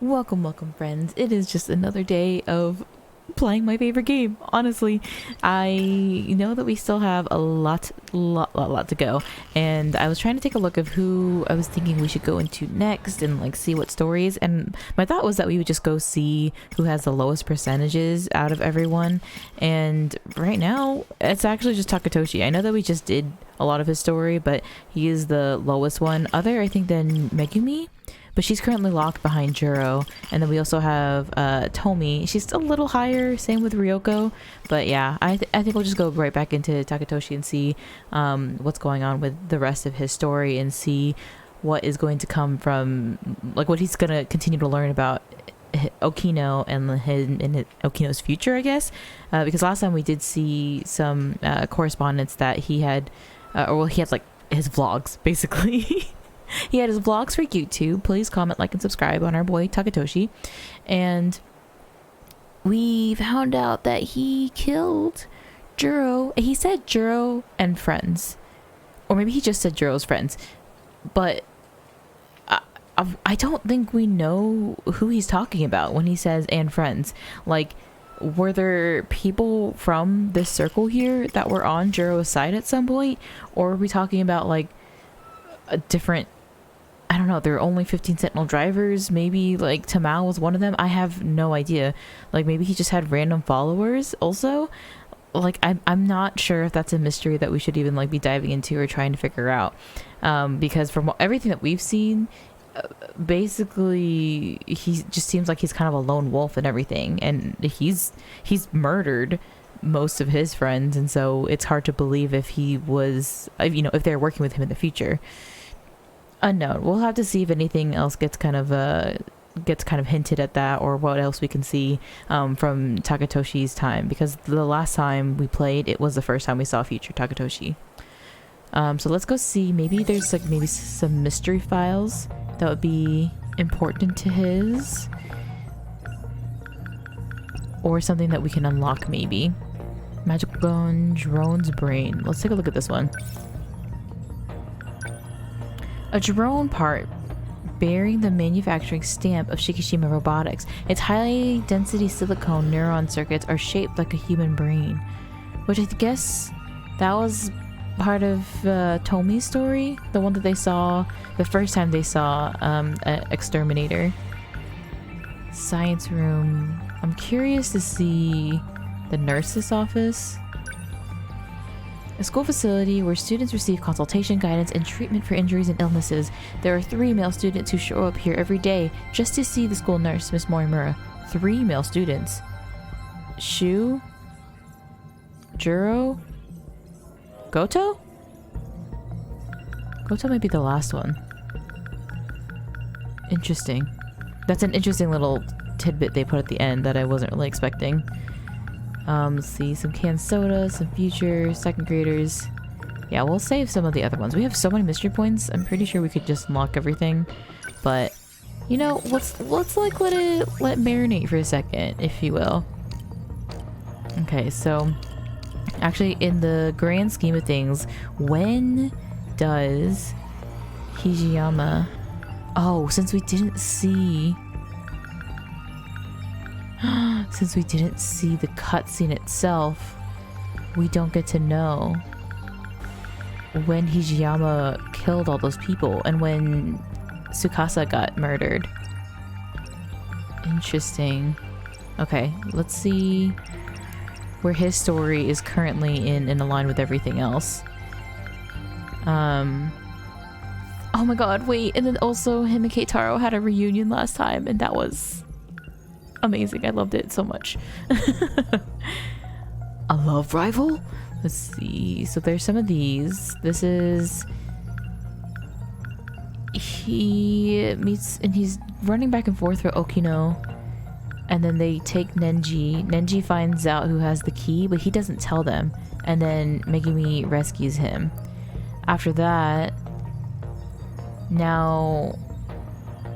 Welcome friends. It is just another day of playing my favorite game. Honestly, I know that we still have a lot to go, and I was trying to take a look of who I was thinking we should go into next and like see what stories, and my thought was that we would just go see who has the lowest percentages out of everyone, and right now it's actually just Takatoshi. I know that we just did a lot of his story, but he is the lowest one, other I think than Megumi, but she's currently locked behind Juro. And then we also have Tomi. She's a little higher, same with Ryoko. But yeah, I think we'll just go right back into Takatoshi and see what's going on with the rest of his story, and see what is going to come from, like, what he's going to continue to learn about Okino and Okino's future, I guess. Because last time we did see some correspondence that he had, he had like his vlogs, basically. He had his vlogs for YouTube. Please comment, like, and subscribe on our boy Takatoshi. And we found out that he killed Juro. He said Juro and friends, or maybe he just said Juro's friends, but I don't think we know who he's talking about when he says and friends. Like, were there people from this circle here that were on Juro's side at some point, or are we talking about like a different, I don't know, there are only 15 Sentinel drivers, maybe like Tamao was one of them. I have no idea. Like, maybe he just had random followers also. Like, I'm not sure if that's a mystery that we should even like be diving into or trying to figure out, because from everything that we've seen, basically he just seems like he's kind of a lone wolf and everything, and he's murdered most of his friends, and so it's hard to believe if he was, if they're working with him in the future. Unknown. We'll have to see if anything else gets kind of hinted at that, or what else we can see from Takatoshi's time, because the last time we played, it was the first time we saw future Takatoshi. So let's go see. Maybe there's like maybe some mystery files that would be important to his, or something that we can unlock. Maybe magic bone, drone's brain. Let's take a look at this one. A drone part bearing the manufacturing stamp of Shikishima Robotics. Its high density silicone neuron circuits are shaped like a human brain, which I guess that was part of Tomi's story, the one that they saw the first time they saw Exterminator. Science room. I'm curious to see the nurse's office. A school facility where students receive consultation, guidance, and treatment for injuries and illnesses. There are 3 male students who show up here every day just to see the school nurse, Miss Morimura. 3 male students. Shu? Juro? Goto? Goto might be the last one. Interesting. That's an interesting little tidbit they put at the end that I wasn't really expecting. Let's see, some canned soda, some future second graders. Yeah, we'll save some of the other ones. We have so many mystery points. I'm pretty sure we could just unlock everything, but let's like let marinate for a second, if you will. Okay, so actually, in the grand scheme of things, when does Hijiyama... Oh, since we didn't see the cutscene itself, we don't get to know when Hijiyama killed all those people and when Tsukasa got murdered. Interesting. Okay, let's see where his story is currently in line with everything else. Oh my god, wait, and then also him and Keitaro had a reunion last time, and that was amazing. I loved it so much. A love rival? Let's see. So there's some of these. This is... He meets... And he's running back and forth through Okino. And then they take Nenji. Nenji finds out who has the key, but he doesn't tell them. And then Megumi rescues him. After that... Now...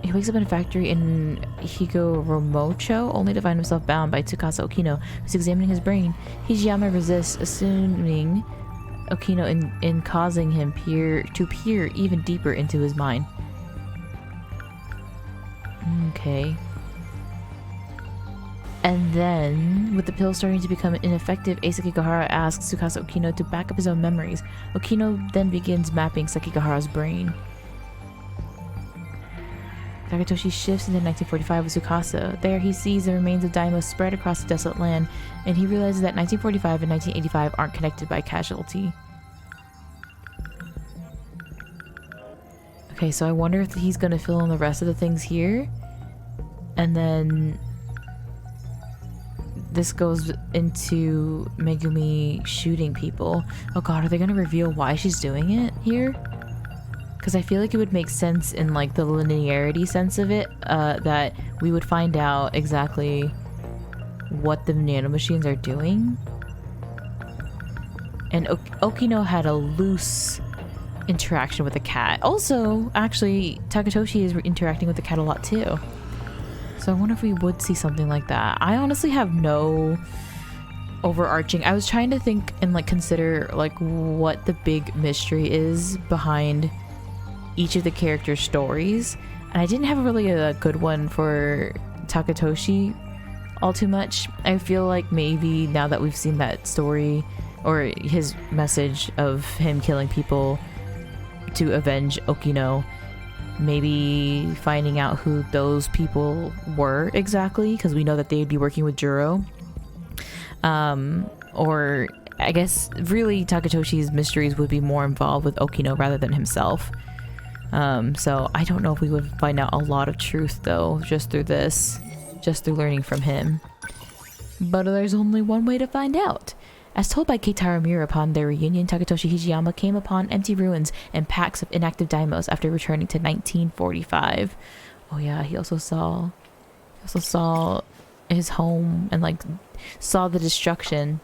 He wakes up in a factory in Higoromocho, only to find himself bound by Tsukasa Okino, who's examining his brain. Hijiyama resists, assuming Okino in causing him to peer even deeper into his mind. Okay. And then, with the pill starting to become ineffective, Ace Sekigahara asks Tsukasa Okino to back up his own memories. Okino then begins mapping Sekigahara's brain. Takatoshi shifts into 1945 with Tsukasa. There he sees the remains of Daimos spread across the desolate land, and he realizes that 1945 and 1985 aren't connected by casualty. Okay, so I wonder if he's gonna fill in the rest of the things here. And then this goes into Megumi shooting people. Oh god, are they gonna reveal why she's doing it here? Because I feel like it would make sense in like the linearity sense of it, that we would find out exactly what the nanomachines are doing. And Okino had a loose interaction with the cat. Also, actually, Takatoshi is interacting with the cat a lot too. So I wonder if we would see something like that. I honestly have no overarching. I was trying to think and like consider like what the big mystery is behind each of the characters' stories, and I didn't have really a good one for Takatoshi all too much. I feel like maybe now that we've seen that story or his message of him killing people to avenge Okino, maybe finding out who those people were exactly, because we know that they'd be working with Juro. Or I guess really Takatoshi's mysteries would be more involved with Okino rather than himself. So I don't know if we would find out a lot of truth though, just through learning from him. But there's only one way to find out. As told by Keitaro Miura upon their reunion, Takatoshi Hijiyama came upon empty ruins and packs of inactive daimos after returning to 1945. Oh yeah, he also saw his home and like saw the destruction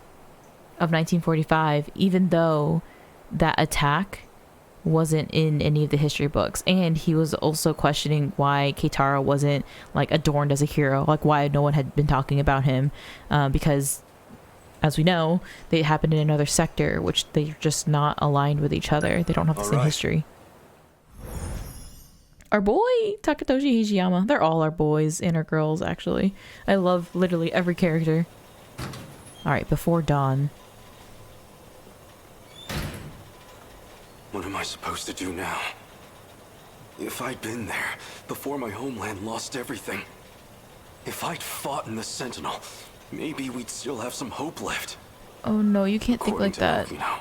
of 1945, even though that attack wasn't in any of the history books. And he was also questioning why Keitaro wasn't like adorned as a hero, like why no one had been talking about him, because as we know, they happened in another sector, which they're just not aligned with each other. They don't have the same history. Our boy, Takatoshi Hijiyama. They're all our boys and our girls, actually. I love literally every character. Alright, before dawn. What am I supposed to do now? If I'd been there, before my homeland lost everything. If I'd fought in the Sentinel, maybe we'd still have some hope left. Oh no, you can't think like that. Okino,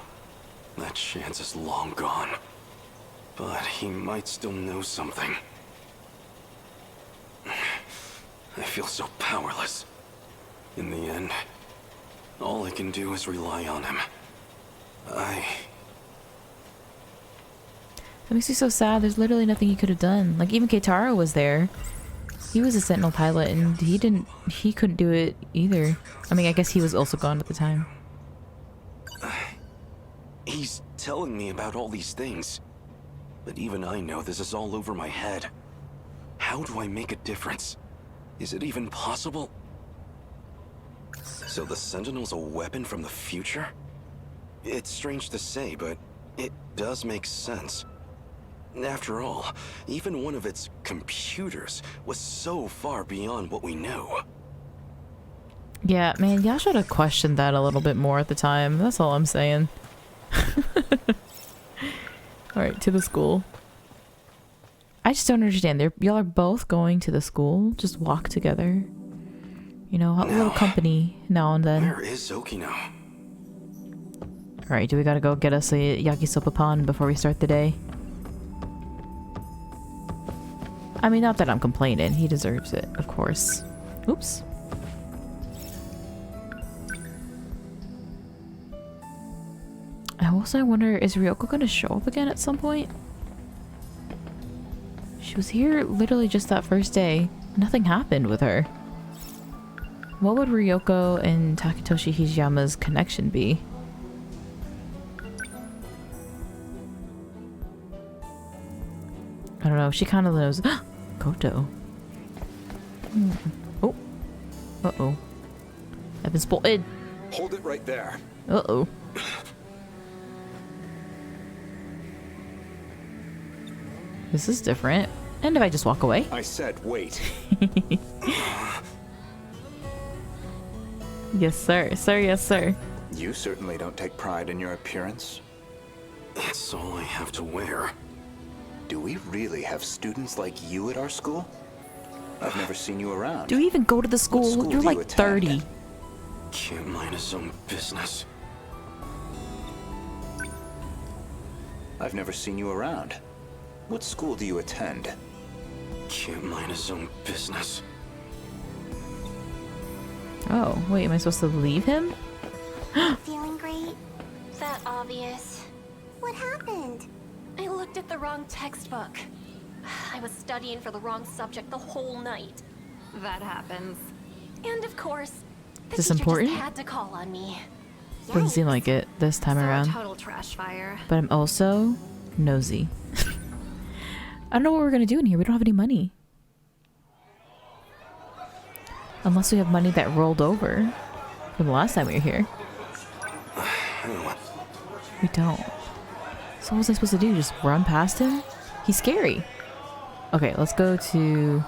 that chance is long gone. But he might still know something. I feel so powerless. In the end, all I can do is rely on him. That makes me so sad. There's literally nothing he could have done. Like, even Keitaro was there. He was a Sentinel pilot and he couldn't do it either. I mean, I guess he was also gone at the time. He's telling me about all these things. But even I know this is all over my head. How do I make a difference? Is it even possible? So the Sentinel's a weapon from the future? It's strange to say, but it does make sense. After all, even one of its computers was so far beyond what we know. Yeah, man, y'all should have questioned that a little bit more at the time. That's all I'm saying. Alright, to the school. I just don't understand. Y'all are both going to the school? Just walk together? You know, a little company now and then. Where is Okino? Alright, do we gotta go get us a yakisoba pan before we start the day? I mean, not that I'm complaining. He deserves it, of course. Oops. I wonder, is Ryoko gonna show up again at some point? She was here literally just that first day. Nothing happened with her. What would Ryoko and Takatoshi Hijiyama's connection be? I don't know. She kind of knows. Koto. Oh. Uh-oh. I've been spotted. Hold it right there. Uh-oh. This is different. And if I just walk away? I said wait. Yes, sir. Sir, yes, sir. You certainly don't take pride in your appearance. It's all I have to wear. Do we really have students like you at our school? I've never seen you around. Do you even go to the school? What school You're do you like attend? 30. Can't mind his own business. I've never seen you around. What school do you attend? Can't mind his own business. Oh, wait, am I supposed to leave him? Feeling great? That obvious. What happened? I looked at the wrong textbook. I was studying for the wrong subject the whole night. That happens. And of course, the Is this teacher important? just had to call on me. Doesn't seem like it this time So a around. total trash fire. But I'm also nosy. I don't know what we're gonna do in here. We don't have any money. Unless we have money that rolled over from the last time we were here. We don't. So what was I supposed to do? Just run past him? He's scary. Okay, let's go to...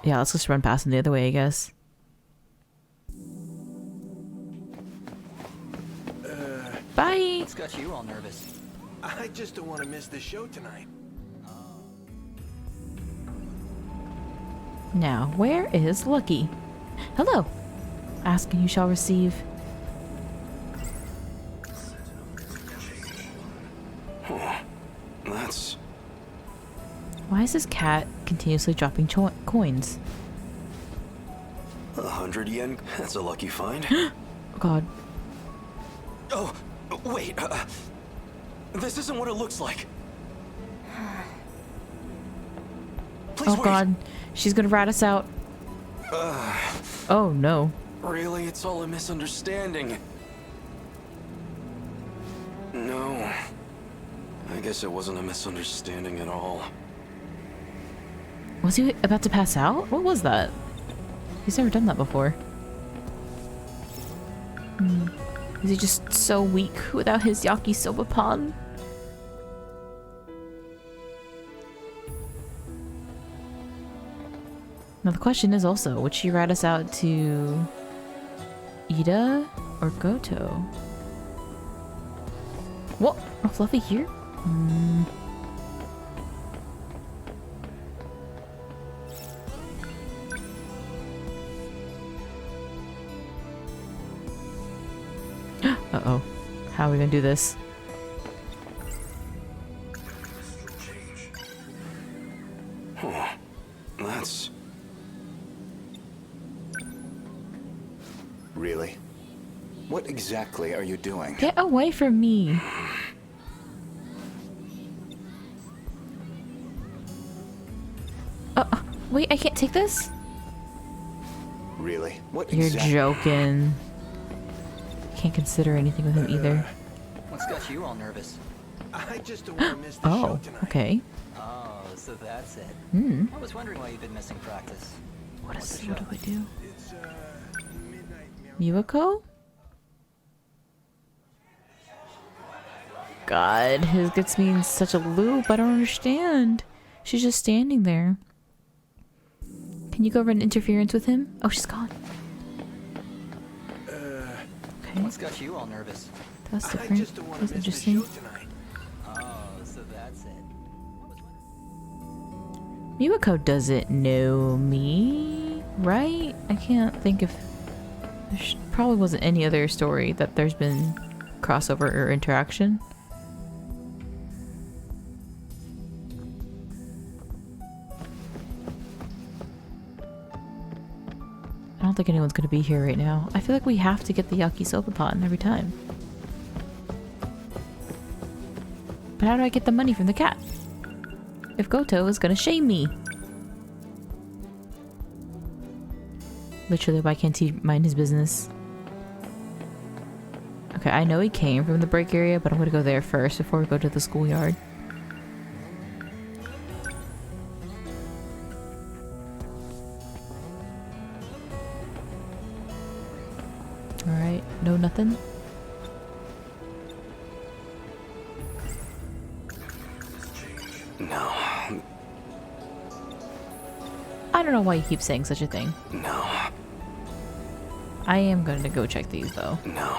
Yeah, let's just run past him the other way, I guess. Bye! What's got you all nervous? I just don't want to miss the show tonight. Now, where is Lucky? Hello! Ask and you shall receive. That's... Why is this cat continuously dropping coins? 100 yen? That's a lucky find. Oh god. Oh, wait. This isn't what it looks like. Please Oh wait. god. She's gonna rat us out. Oh no. Really? It's all a misunderstanding. No. I guess it wasn't a misunderstanding at all. Was he about to pass out? What was that? He's never done that before. Is he just so weak without his yakisoba pan? Now the question is also, would she rat us out to Ida or Goto? What? A Fluffy here? Uh-oh. How are we gonna do this? That's... Really? What exactly are you doing? Get away from me! Wait, I can't take this? Really? What You're exactly? joking. Can't consider anything with him either. What's got you all nervous? I just don't want to miss the show Oh, tonight. okay. Oh, so that's it. Hmm. I was wondering why you've been missing practice. What What's is the what show? do I do? It's midnight miracle. Miwako? God, his gets me in such a loop. I don't understand. She's just standing there. Can you go over an interference with him? Oh, she's gone. Okay, What's got you all nervous? that's I different. just don't want That's to miss the interesting. show tonight. Oh, so that's it. Miwako doesn't know me, right? I can't think of... There probably wasn't any other story that there's been crossover or interaction. I don't think anyone's gonna be here right now. I feel like we have to get the yakisoba pot every time. But how do I get the money from the cat? If Goto is gonna shame me. Literally, why can't he mind his business? Okay, I know he came from the break area, but I'm gonna go there first before we go to the schoolyard. Alright, no nothing? No. I don't know why you keep saying such a thing. No. I am going to go check these though. No.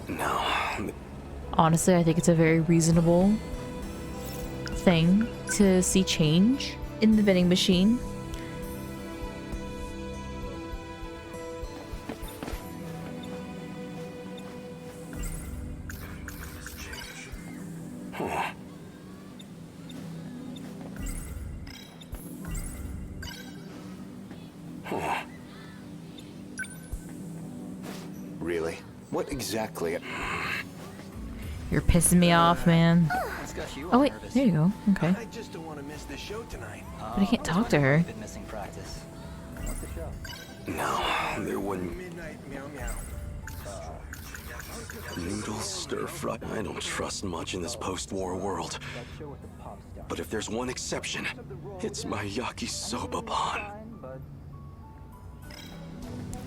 No. Honestly, I think it's a very reasonable thing to see change in the vending machine. Really? What exactly? You're pissing me off, man. It's got you Oh all wait, nervous. there you go. Okay. I just don't want to miss the show tonight. But I can't talk to her. You've been missing practice. What's the show? No, there wouldn't. Midnight meow meow. Noodles stir fry. I don't trust much in this post-war world. That show with the pop star. But if there's one exception, it's my yakisoba pan. But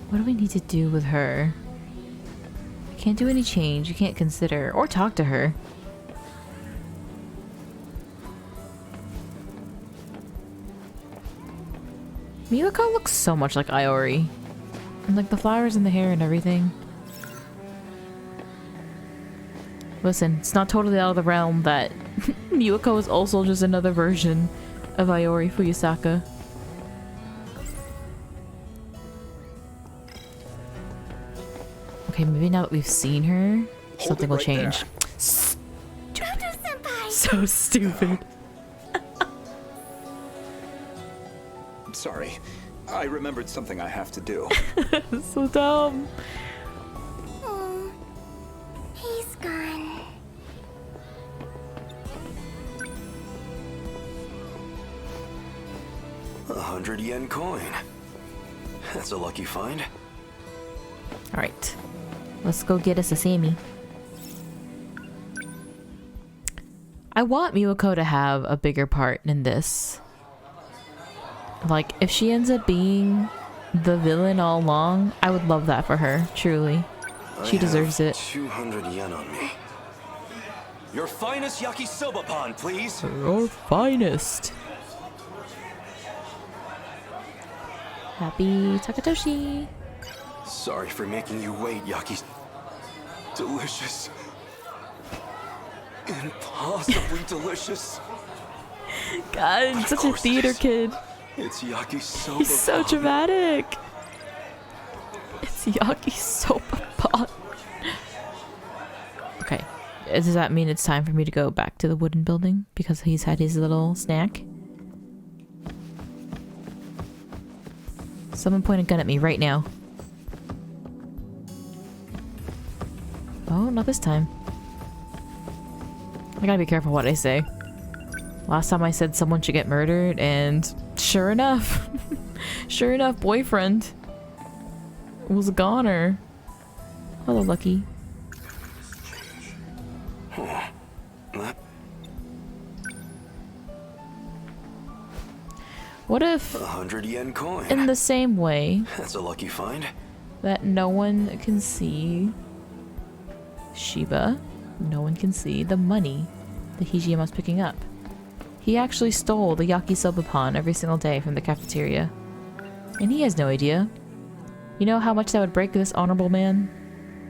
What do we need to do with her? I can't do any change. You can't consider or talk to her. Miyako looks so much like Iori. And like the flowers in the hair and everything. Listen, it's not totally out of the realm that Miyako is also just another version of Iori Fuyusaka. Okay, maybe now that we've seen her, something will right change. Senpai! So stupid. Sorry. I remembered something I have to do. So dumb. Oh, he's gone. A 100 yen coin. That's a lucky find. Alright. Let's go get a sasami. I want Miyako to have a bigger part in this. Like, if she ends up being the villain all along, I would love that for her, truly. She deserves it. 200 yen on me. Your finest yakisoba pan, please. Your finest. Happy Takatoshi. Sorry for making you wait, Yaki. Delicious. Impossibly delicious. God, such a course it theater is. kid. It's yakisoba. He's so pan. dramatic. It's yakisoba pan. Okay. Does that mean it's time for me to go back to the wooden building? Because he's had his little snack? Someone point a gun at me right now. Oh, not this time. I gotta be careful what I say. Last time I said someone should get murdered, and sure enough, sure enough, boyfriend was a goner. Hello, Lucky. What if, 100 yen coin. in the same way That's a lucky find. that no one can see Shiba, no one can see the money that Hijiyama's picking up. He actually stole the yakisoba pan every single day from the cafeteria. And he has no idea. You know how much that would break this honorable man?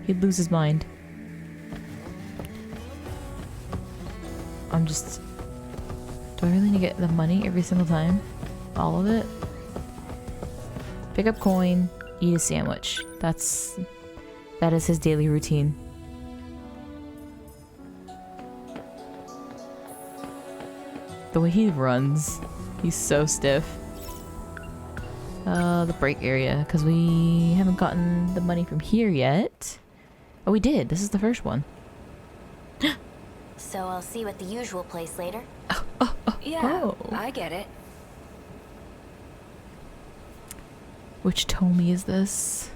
He'd lose his mind. I'm just... Do I really need to get the money every single time? All of it? Pick up coin, eat a sandwich. That is his daily routine. The way he runs, he's so stiff. The break area, because we haven't gotten the money from here yet. Oh, we did. This is the first one. So I'll see you at the usual place later. Yeah, Oh. I get it. Which Tomi is this?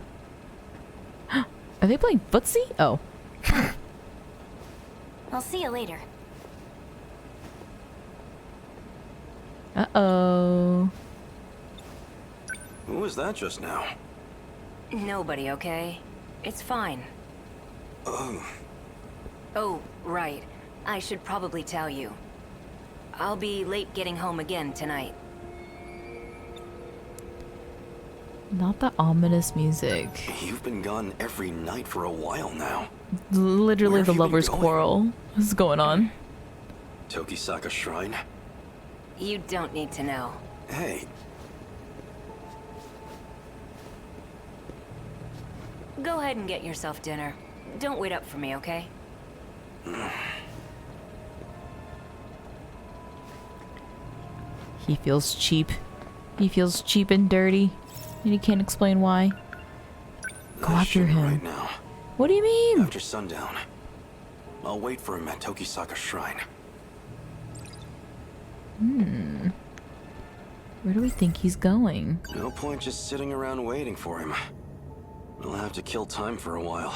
Are they playing footsie? Oh. I'll see you later. Uh-oh. Who was that just now? Nobody, okay? It's fine. Oh, Oh, right. I should probably tell you. I'll be late getting home again tonight. Not the ominous music. You've been gone every night for a while now. Literally Where the have you been lovers' going? quarrel is going on. Tokisaka Shrine? You don't need to know. Hey, Go ahead and get yourself dinner. Don't wait up for me, okay? He feels cheap. He feels cheap and dirty. And he can't explain why. Go I after shouldn't him. right now. What do you mean? After sundown. I'll wait for him at Tokisaka Shrine. Where do we think he's going? No point just sitting around waiting for him. I'll have to kill time for a while.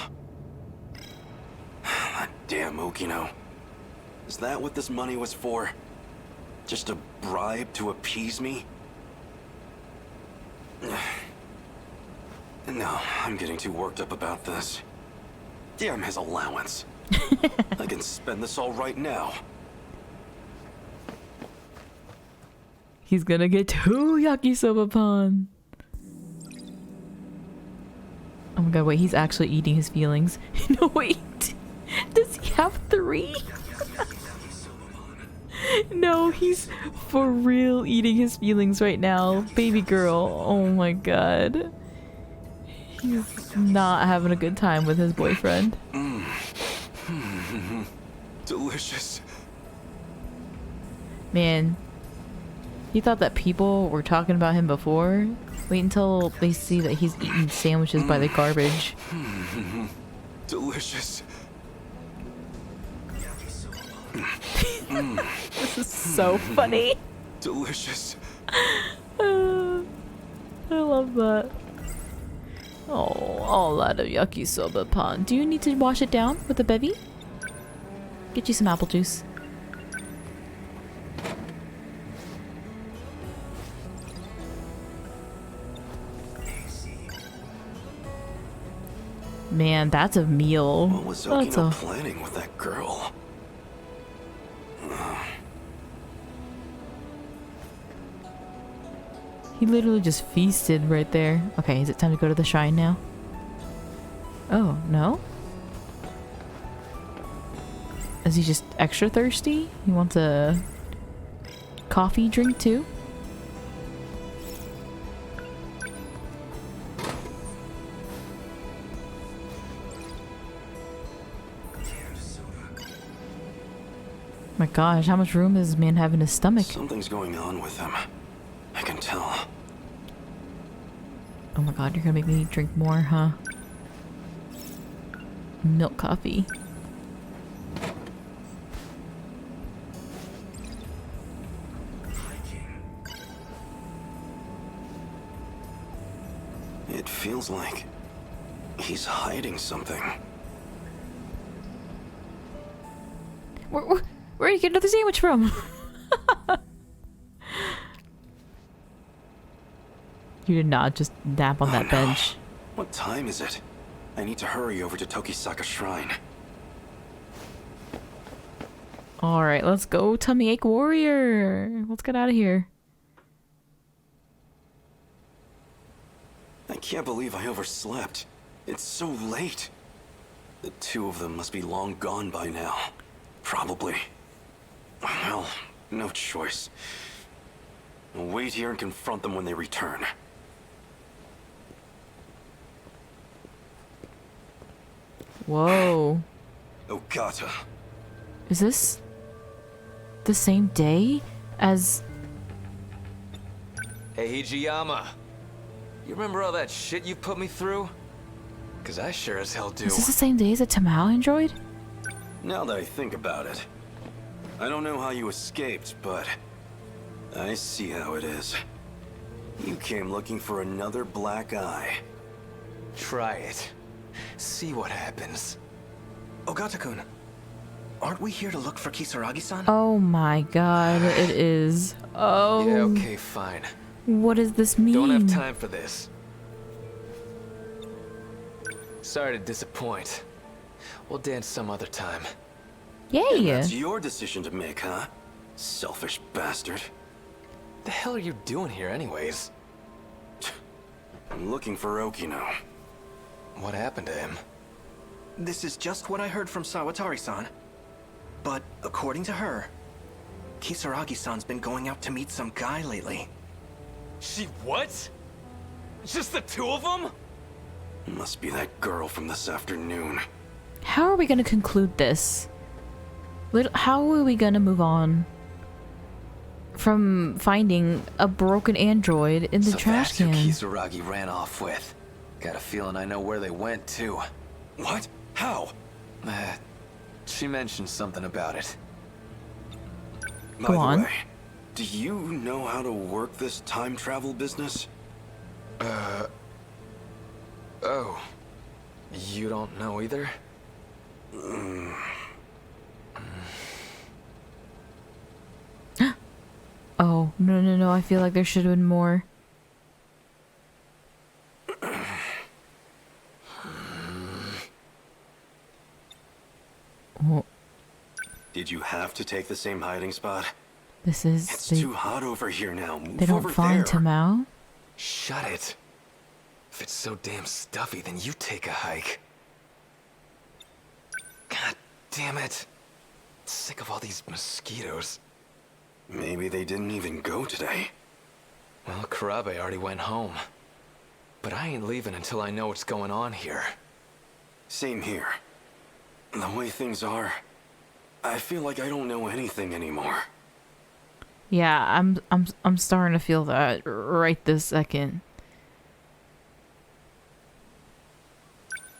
That damn Okino. Is that what this money was for? Just a bribe to appease me? No, I'm getting too worked up about this. Damn his allowance. I can spend this all right now. He's gonna get 2 yakisoba pan. Oh my god, wait, he's actually eating his feelings. No, wait. Does he have 3? No, he's for real eating his feelings right now. Baby girl. Oh my god. He's not having a good time with his boyfriend. Delicious. Man, he thought that people were talking about him before. Wait until they see that he's eating sandwiches by the garbage. Delicious. This is so funny. Delicious. I love that. Oh, a lot of yakisoba pan. Do you need to wash it down with a bevy? Get you some apple juice. Man, that's a meal. What was That's Okino a planning with that girl? He literally just feasted right there. Okay, is it time to go to the shrine now? Oh, no? Is he just extra thirsty? He wants a coffee drink too? My gosh, how much room does this man have in his stomach? Something's going on with him. I can tell. Oh my god, you're gonna make me drink more, huh? Milk coffee. It feels like he's hiding something. Where did you get another sandwich from? You did not just nap on that no. bench. What time is it? I need to hurry over to Tokisaka Shrine. Alright, let's go, Tummy Ache Warrior. Let's get out of here. I can't believe I overslept. It's so late. The 2 of them must be long gone by now. Probably. Well, no choice. I'll wait here and confront them when they return. Whoa. Ogata. Is this the same day as... Hey, Hijiyama. You remember all that shit you put me through? Cause I sure as hell do. Is this the same day as a Tamao android? Now that I think about it, I don't know how you escaped, but I see how it is. You came looking for another black eye. Try it. See what happens. Ogata-kun, aren't we here to look for Kisaragi-san? Oh my god, it is. Oh. Yeah, okay, fine. What does this mean? Don't have time for this. Sorry to disappoint. We'll dance some other time. And Yay! that's your decision to make, huh? Selfish bastard. The hell are you doing here anyways? I'm looking for Okino. What happened to him? This is just what I heard from Sawatari-san. But according to her, Kisaragi-san's been going out to meet some guy lately. She what? Just the two of them? Must be that girl from this afternoon. How are we gonna conclude this? How are we gonna move on from finding a broken android in the trash that's can? who Kisaragi ran off with. Got a feeling I know where they went too. What? How? She mentioned something about it. By Go the on. way, do you know how to work this time travel business? Oh. You don't know either? Oh, no, I feel like there should have been more. Oh, Did you have to take the same hiding spot? this is... It's too hot over here now. Move They don't over find there. Tamao? Shut it. If it's so damn stuffy, then you take a hike. God damn it. Sick of all these mosquitoes. Maybe they didn't even go today. Well, Karabe already went home. But I ain't leaving until I know what's going on here. Same here. The way things are, I feel like I don't know anything anymore. Yeah, I'm starting to feel that right this second.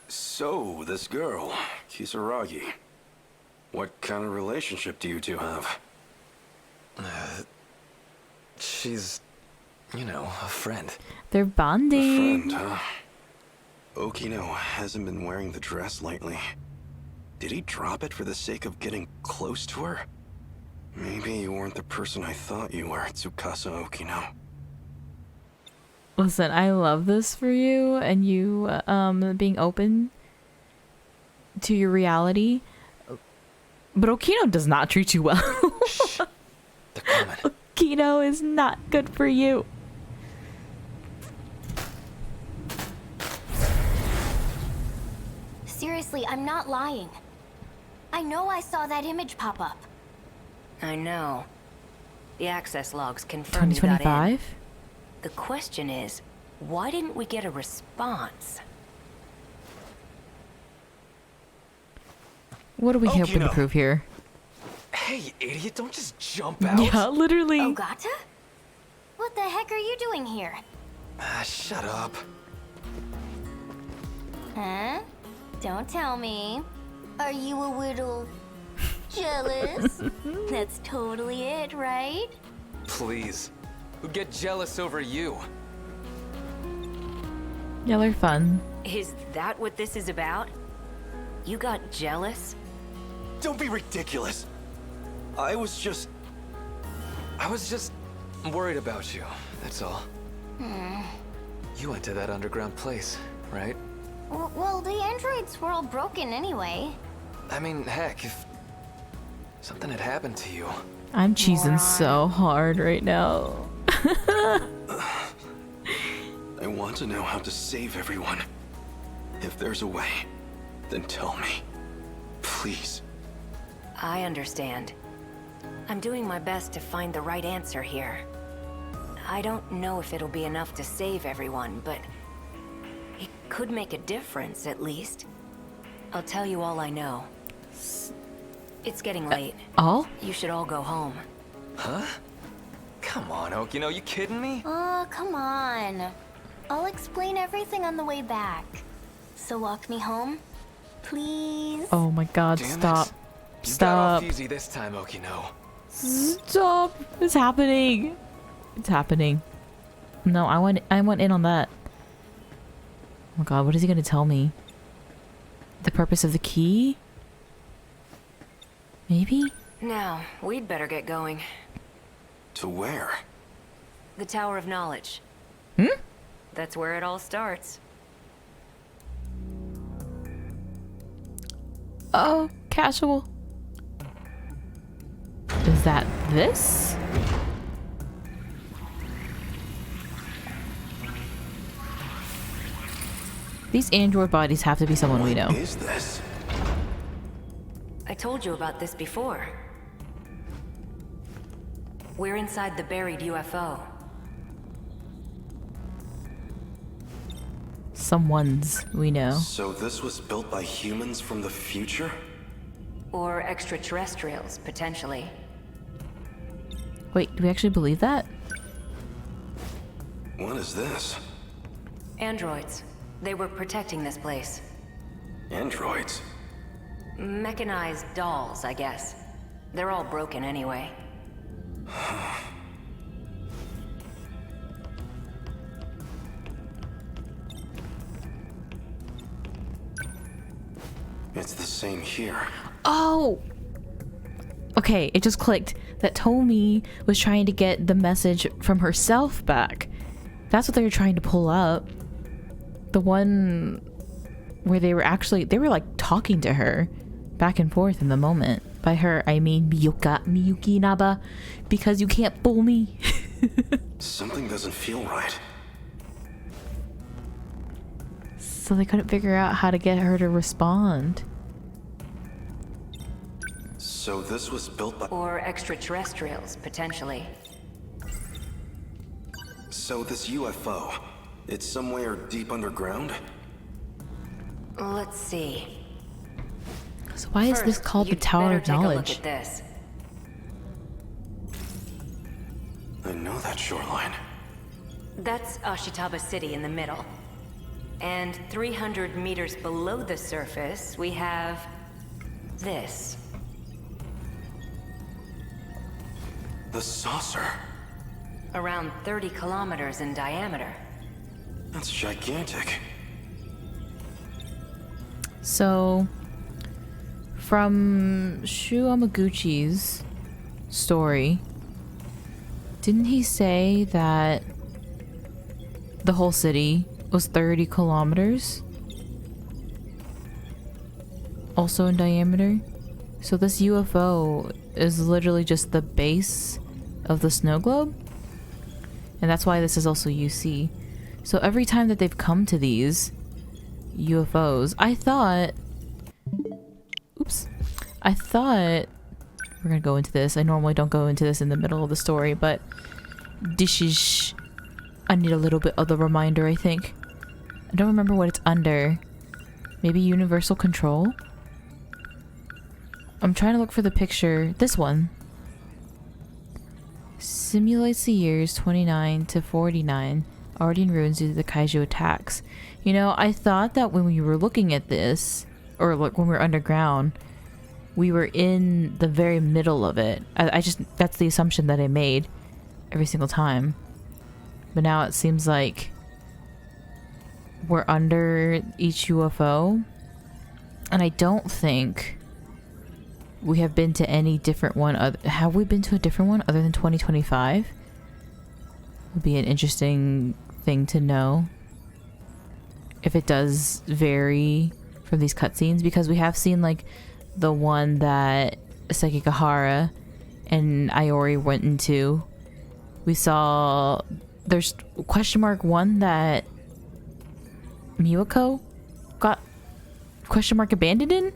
So, this girl, Kisaragi. What kind of relationship do you two have? She's, you know, a friend. They're A bonding. friend, huh? Okino hasn't been wearing the dress lately. Did he drop it for the sake of getting close to her? Maybe you weren't the person I thought you were, Tsukasa Okino. Listen, I love this for you and you being open to your reality. But Okino does not treat you well. Shh. They're coming. Okino is not good for you. Seriously, I'm not lying. I know I saw that image pop up. I know. The access logs confirm you got in. 2025? The question is, why didn't we get a response? What are we hoping to Okino. prove here? Hey, idiot, don't just jump out. Yeah, literally. Ogata? What the heck are you doing here? Shut up. Huh? Don't tell me. Are you a little jealous? That's totally it, right? Please. Who'd get jealous over you? Yeah, they're fun. Is that what this is about? You got jealous? Don't be ridiculous. I was just worried about you, that's all. You went to that underground place, right? Well, the androids were all broken anyway. I mean, heck, if something had happened to you. I'm cheesing so hard right now. I want to know how to save everyone. If there's a way, then tell me. Please. I understand. I'm doing my best to find the right answer here. I don't know if it'll be enough to save everyone, but it could make a difference, at least. I'll tell you all I know. It's getting late. All? You should all go home. Huh? Come on, Okino, you kidding me? Oh, come on. I'll explain everything on the way back. So walk me home, please. Oh my god, Damn stop. it. You got Stop. off easy this time, Okino. Stop. It's happening. It's happening. No, I went in on that. Oh my god, what is he gonna tell me? The purpose of the key? Maybe? Now, we'd better get going. To where? The Tower of Knowledge. That's where it all starts. Oh, casual. Is that this? These android bodies have to be someone we know. What is this? I told you about this before. We're inside the buried UFO. Someone's we know. So this was built by humans from the future? Or extraterrestrials, potentially. Wait, do we actually believe that? What is this? Androids. They were protecting this place. Androids? Mechanized dolls, I guess. They're all broken anyway. It's the same here. Oh! Okay, it just clicked that Tomi was trying to get the message from herself back. That's what they were trying to pull up. The one where they were like talking to her back and forth in the moment. By her, I mean Miyuki Naba, because you can't fool me. Something doesn't feel right. So they couldn't figure out how to get her to respond. So this was built by... Or extraterrestrials, potentially. So this UFO, it's somewhere deep underground? Let's see. So why is this called the you'd Tower better of take a look Knowledge? at this. I know that shoreline. That's Ashitaba City in the middle. And 300 meters below the surface, we have this. The saucer. Around 30 kilometers in diameter. That's gigantic. So, from Shu Amaguchi's story, didn't he say that the whole city was 30 kilometers? Also in diameter? So this UFO is literally just the base of the snow globe? And that's why this is also UC. So every time that they've come to these UFOs, I thought we're gonna go into this. I normally don't go into this in the middle of the story, but I need a little bit of the reminder, I think. I don't remember what it's under. Maybe universal control? I'm trying to look for the picture. This one. Simulates the years 29 to 49, already in ruins due to the kaiju attacks. You know, I thought that when we were looking at this, or when we were underground, we were in the very middle of it. I just, that's the assumption that I made every single time. But now it seems like we're under each UFO. And I don't think we have been to any different one. Have we been to a different one other than 2025? Would be an interesting thing to know. If it does vary from these cutscenes, because we have seen like the one that Sekigahara and Iori went into. We saw there's question mark one that Miwako got question mark abandoned in.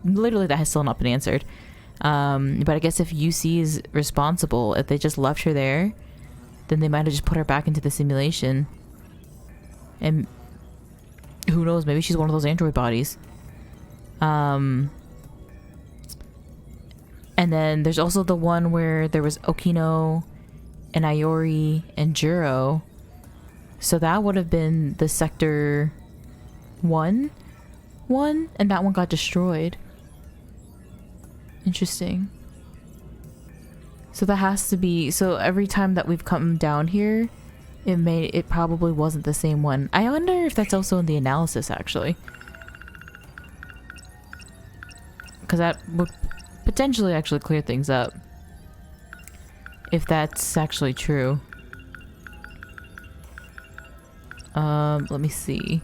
Literally that has still not been answered. But I guess if UC is responsible, if they just left her there, then they might have just put her back into the simulation. And who knows, maybe she's one of those android bodies. And then there's also the one where there was Okino and Iori and Juro. So that would have been the Sector 1, and that one got destroyed. Interesting. So that has to be, so every time that we've come down here, it probably wasn't the same one. I wonder if that's also in the analysis, actually. Because that would potentially actually clear things up. If that's actually true. Let me see.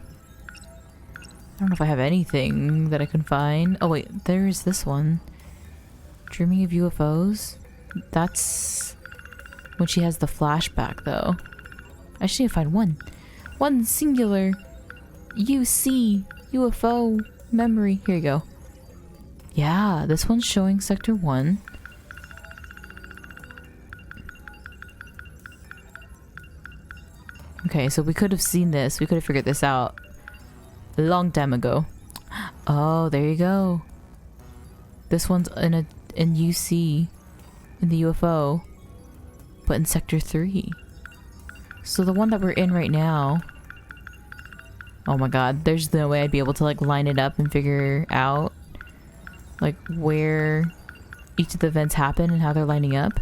I don't know if I have anything that I can find. Oh wait, there's this one. Dreaming of UFOs? That's when she has the flashback though. I just need to find one. One singular UC UFO memory. Here you go. Yeah, this one's showing Sector 1. Okay, so we could have seen this. We could have figured this out a long time ago. Oh, there you go. This one's in UC, in the UFO, but in Sector 3. So the one that we're in right now. Oh my god, there's no way I'd be able to like line it up and figure out like where each of the events happen and how they're lining up.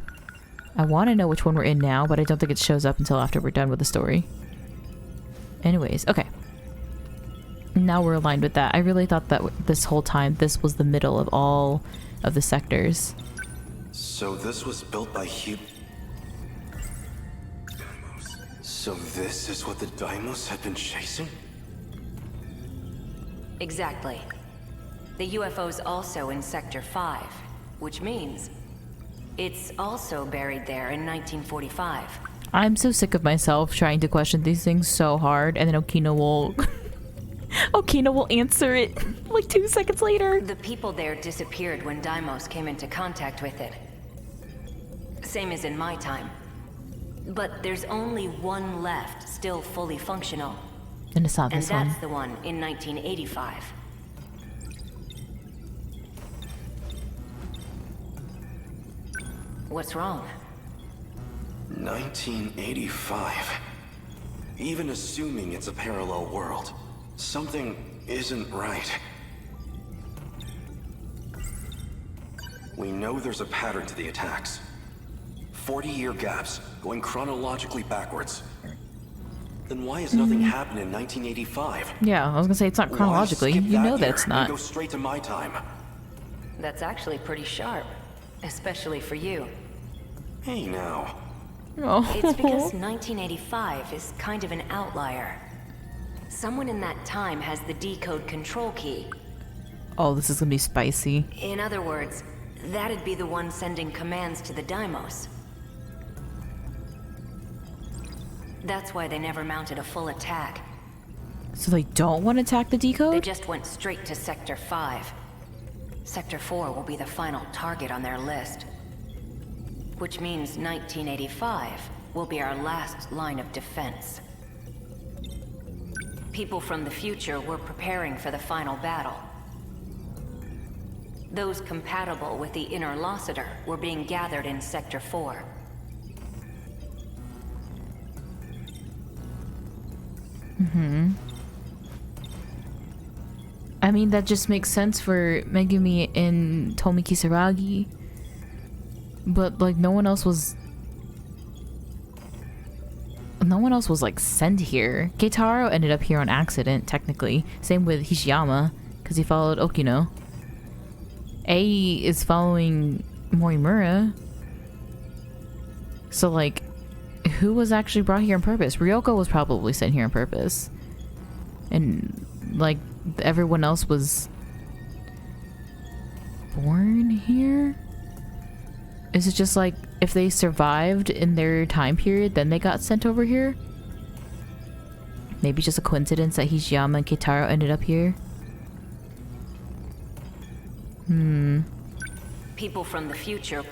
I want to know which one we're in now, but I don't think it shows up until after we're done with the story. Anyways, okay. Now we're aligned with that. I really thought that this whole time this was the middle of all of the sectors. So this was built by So this is what the Daimos had been chasing? Exactly. The UFO's also in Sector 5, which means it's also buried there in 1945. I'm so sick of myself trying to question these things so hard, and then Okina will Okina will answer it like 2 seconds later. The people there disappeared when Deimos came into contact with it. Same as in my time. But there's only one left, still fully functional. And it's not this one. And that's the one in 1985. What's wrong? 1985. Even assuming it's a parallel world, something isn't right. We know there's a pattern to the attacks. 40-year gaps, going chronologically backwards. Then why has nothing happened in 1985? Yeah, I was gonna say it's not chronologically. You know that it's not. Go straight to my time. That's actually pretty sharp, especially for you. Hey now. Oh. It's because 1985 is kind of an outlier. Someone in that time has the decode control key. Oh, this is gonna be spicy. In other words, that'd be the one sending commands to the Deimos. That's why they never mounted a full attack. So they don't want to attack the They decode? just went straight to Sector 5. Sector 4 will be the final target on their list. Which means 1985 will be our last line of defense. People from the future were preparing for the final battle. Those compatible with the inner Lossiter were being gathered in Sector 4. I mean, that just makes sense for Megumi and Tomi Kisaragi. But, like, no one else was like sent here. Keitaro ended up here on accident, technically. Same with Hishiyama, because he followed Okino. Ei is following Morimura. So, like, who was actually brought here on purpose? Ryoko was probably sent here on purpose. And, like, everyone else was born here? Is it just like if they survived in their time period, then they got sent over here? Maybe just a coincidence that Hishiyama and Keitaro ended up here? People from the future.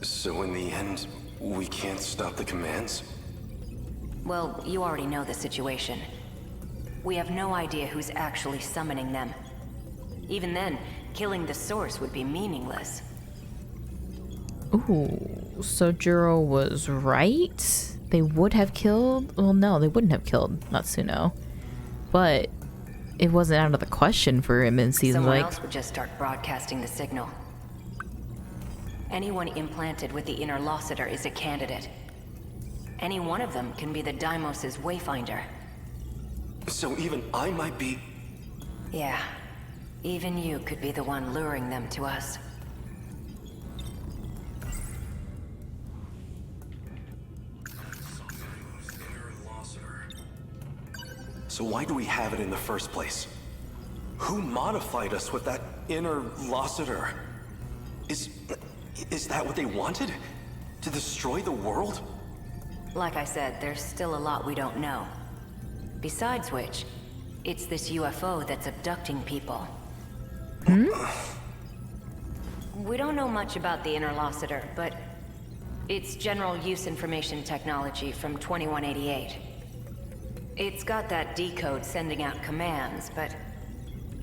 So in the end, we can't stop the commands? Well, you already know the situation. We have no idea who's actually summoning them. Even then, killing the source would be meaningless. Ooh, so Juro was right? They would have killed? Well, no, they wouldn't have killed Natsuno. But it wasn't out of the question for him in season Someone like... else would just start broadcasting the signal. Anyone implanted with the inner Lossiter is a candidate. Any one of them can be the Deimos' wayfinder. So even I might be... Yeah, even you could be the one luring them to us. So why do we have it in the first place? Who modified us with that inner Lossiter? Is that what they wanted? To destroy the world? Like I said, there's still a lot we don't know. Besides which, it's this UFO that's abducting people. We don't know much about the Interlocutor, but it's general use information technology from 2188. It's got that decode sending out commands, but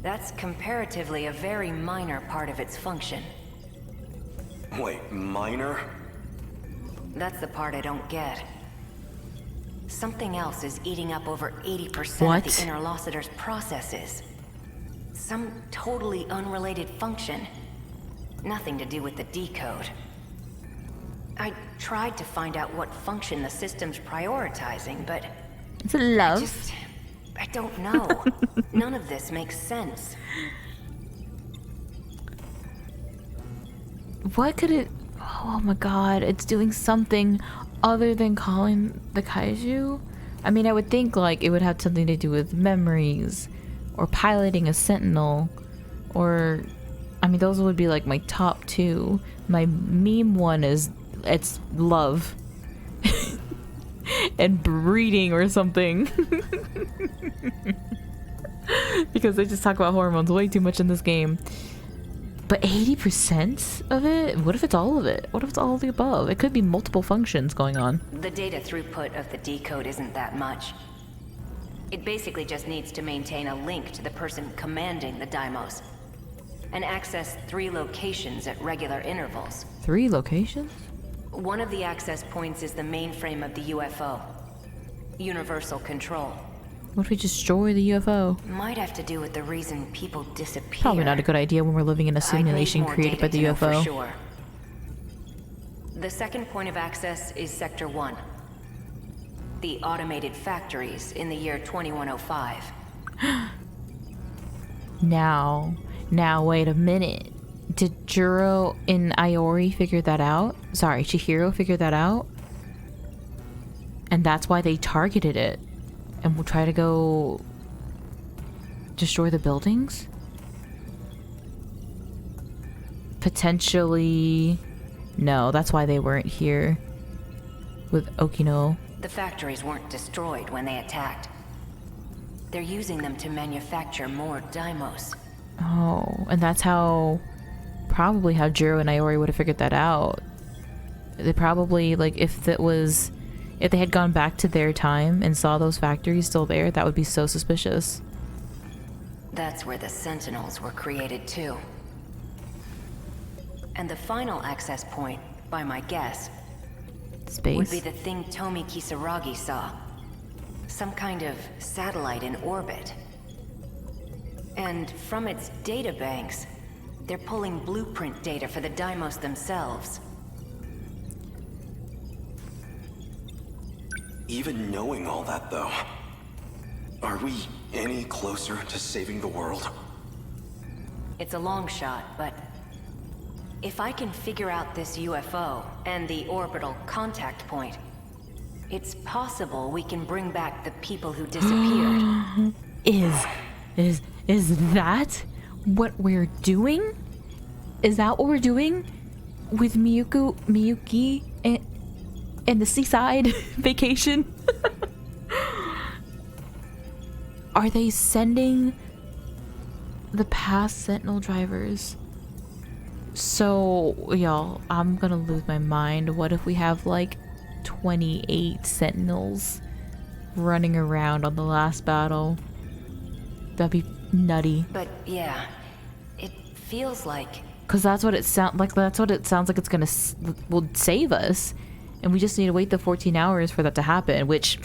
that's comparatively a very minor part of its function. Wait, minor? That's the part I don't get. Something else is eating up over 80% What? of the Interlocutor's processes. Some totally unrelated function. Nothing to do with the decode. I tried to find out what function the system's prioritizing, but Is it love? I don't know. None of this makes sense. What could it... Oh my god, it's doing something other than calling the kaiju? I mean, I would think like it would have something to do with memories or piloting a sentinel, or... I mean, those would be like my top two. My meme one is... it's love. And breeding or something. Because they just talk about hormones way too much in this game. But 80% of it? What if it's all of it? What if it's all of the above? It could be multiple functions going on. The data throughput of the decode isn't that much. It basically just needs to maintain a link to the person commanding the Deimos, and access 3 locations at regular intervals. 3 locations? One of the access points is the mainframe of the UFO. Universal control. What if we destroy the UFO? Might have to do with the reason people disappear. Probably not a good idea when we're living in a I'd need simulation more created by data the to know for UFO. sure. The second point of access is Sector 1. The automated factories in the year 2105. Now, wait a minute. Did Juro and Iori figure that out? Sorry, Chihiro figured that out? And that's why they targeted it. And will try to go... destroy the buildings? Potentially... No, that's why they weren't here. With Okino. The factories weren't destroyed when they attacked. They're using them to manufacture more Deimos. Oh, and that's how... probably how Jiro and Iori would have figured that out. They probably, like, if they had gone back to their time and saw those factories still there, that would be so suspicious. That's where the Sentinels were created too. And the final access point, by my guess, Space. would be the thing Tomi Kisaragi saw. Some kind of satellite in orbit. And from its databanks, they're pulling blueprint data for the Deimos themselves. Even knowing all that, though, are we any closer to saving the world? It's a long shot, but if I can figure out this UFO and the orbital contact point, it's possible we can bring back the people who disappeared. Is that what we're doing? Is that what we're doing with Miyuki and the seaside vacation? Are they sending the past Sentinel drivers? So, y'all, I'm gonna lose my mind. What if we have like 28 Sentinels running around on the last battle? That'd be nutty. But yeah, it feels like... Cause that's what it sounds like. That's what it sounds like. It's gonna will save us, and we just need to wait the 14 hours for that to happen. Which,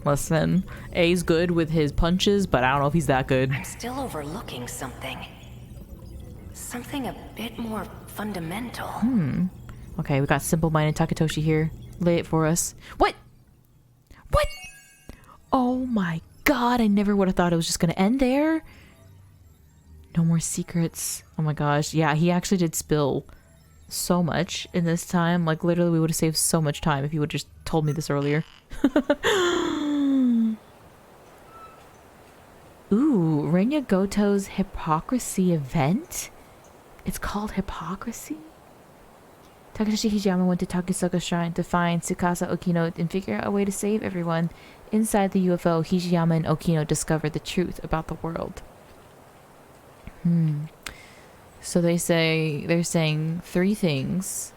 listen, A's good with his punches, but I don't know if he's that good. I'm still overlooking something. Something a bit more fundamental. Okay, we got simple-minded Takatoshi here. Lay it for us. What? Oh my god! I never would have thought it was just gonna end there. No more secrets. Oh my gosh. Yeah, he actually did spill so much in this time. Like, literally, we would have saved so much time if he would have just told me this earlier. Ooh, Renya Goto's Hypocrisy event? It's called Hypocrisy? Takatoshi Hijiyama went to Takisoka Shrine to find Tsukasa Okino and figure out a way to save everyone. Inside the UFO, Hijiyama and Okino discover the truth about the world. So they're saying 3 things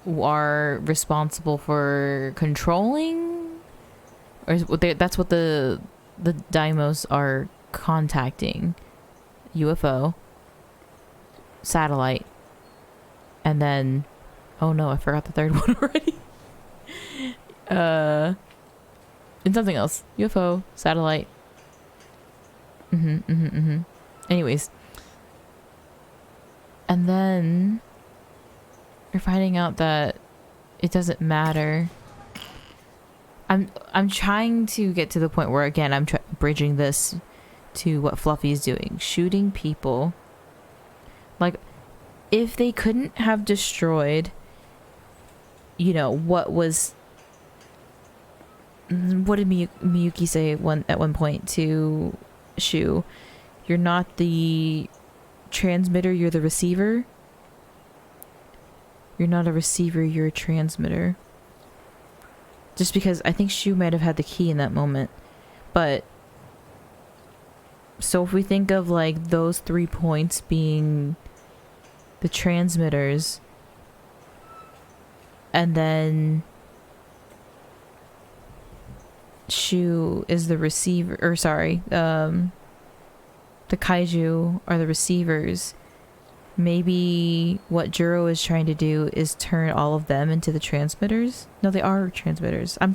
are responsible for controlling, or that's what the Daimos are contacting: UFO, satellite, and then, oh no, I forgot the third one already. And something else. UFO, satellite. Anyways, and then you're finding out that it doesn't matter. I'm trying to get to the point where, again, I'm bridging this to what Fluffy's doing, shooting people. Like, if they couldn't have destroyed, you know, what did Miyuki say at one point to Shu? You're not the transmitter, you're the receiver. You're not a receiver, you're a transmitter. Just because I think Shu might have had the key in that moment. But so if we think of like those 3 points being the transmitters, and then Shu is the receiver, or sorry, the kaiju are the receivers. Maybe what Juro is trying to do is turn all of them into the transmitters. No, they are transmitters. I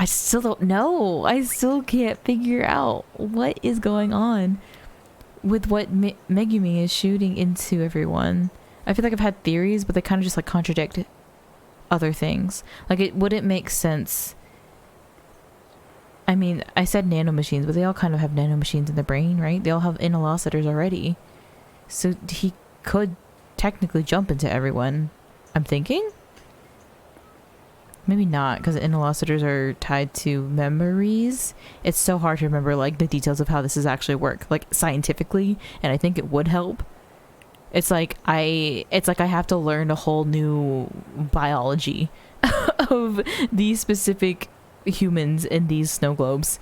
still don't know. I still can't figure out what is going on with what Megumi is shooting into everyone. I feel like I've had theories, but they kind of just like contradict other things. Like, it wouldn't make sense. I mean, I said nanomachines, but they all kind of have nanomachines in the brain, right? They all have interlocutors already. So he could technically jump into everyone, I'm thinking? Maybe not, because interlocutors are tied to memories. It's so hard to remember, like, the details of how this is actually work, like, scientifically, and I think it would help. It's like I have to learn a whole new biology of these specific humans in these snow globes,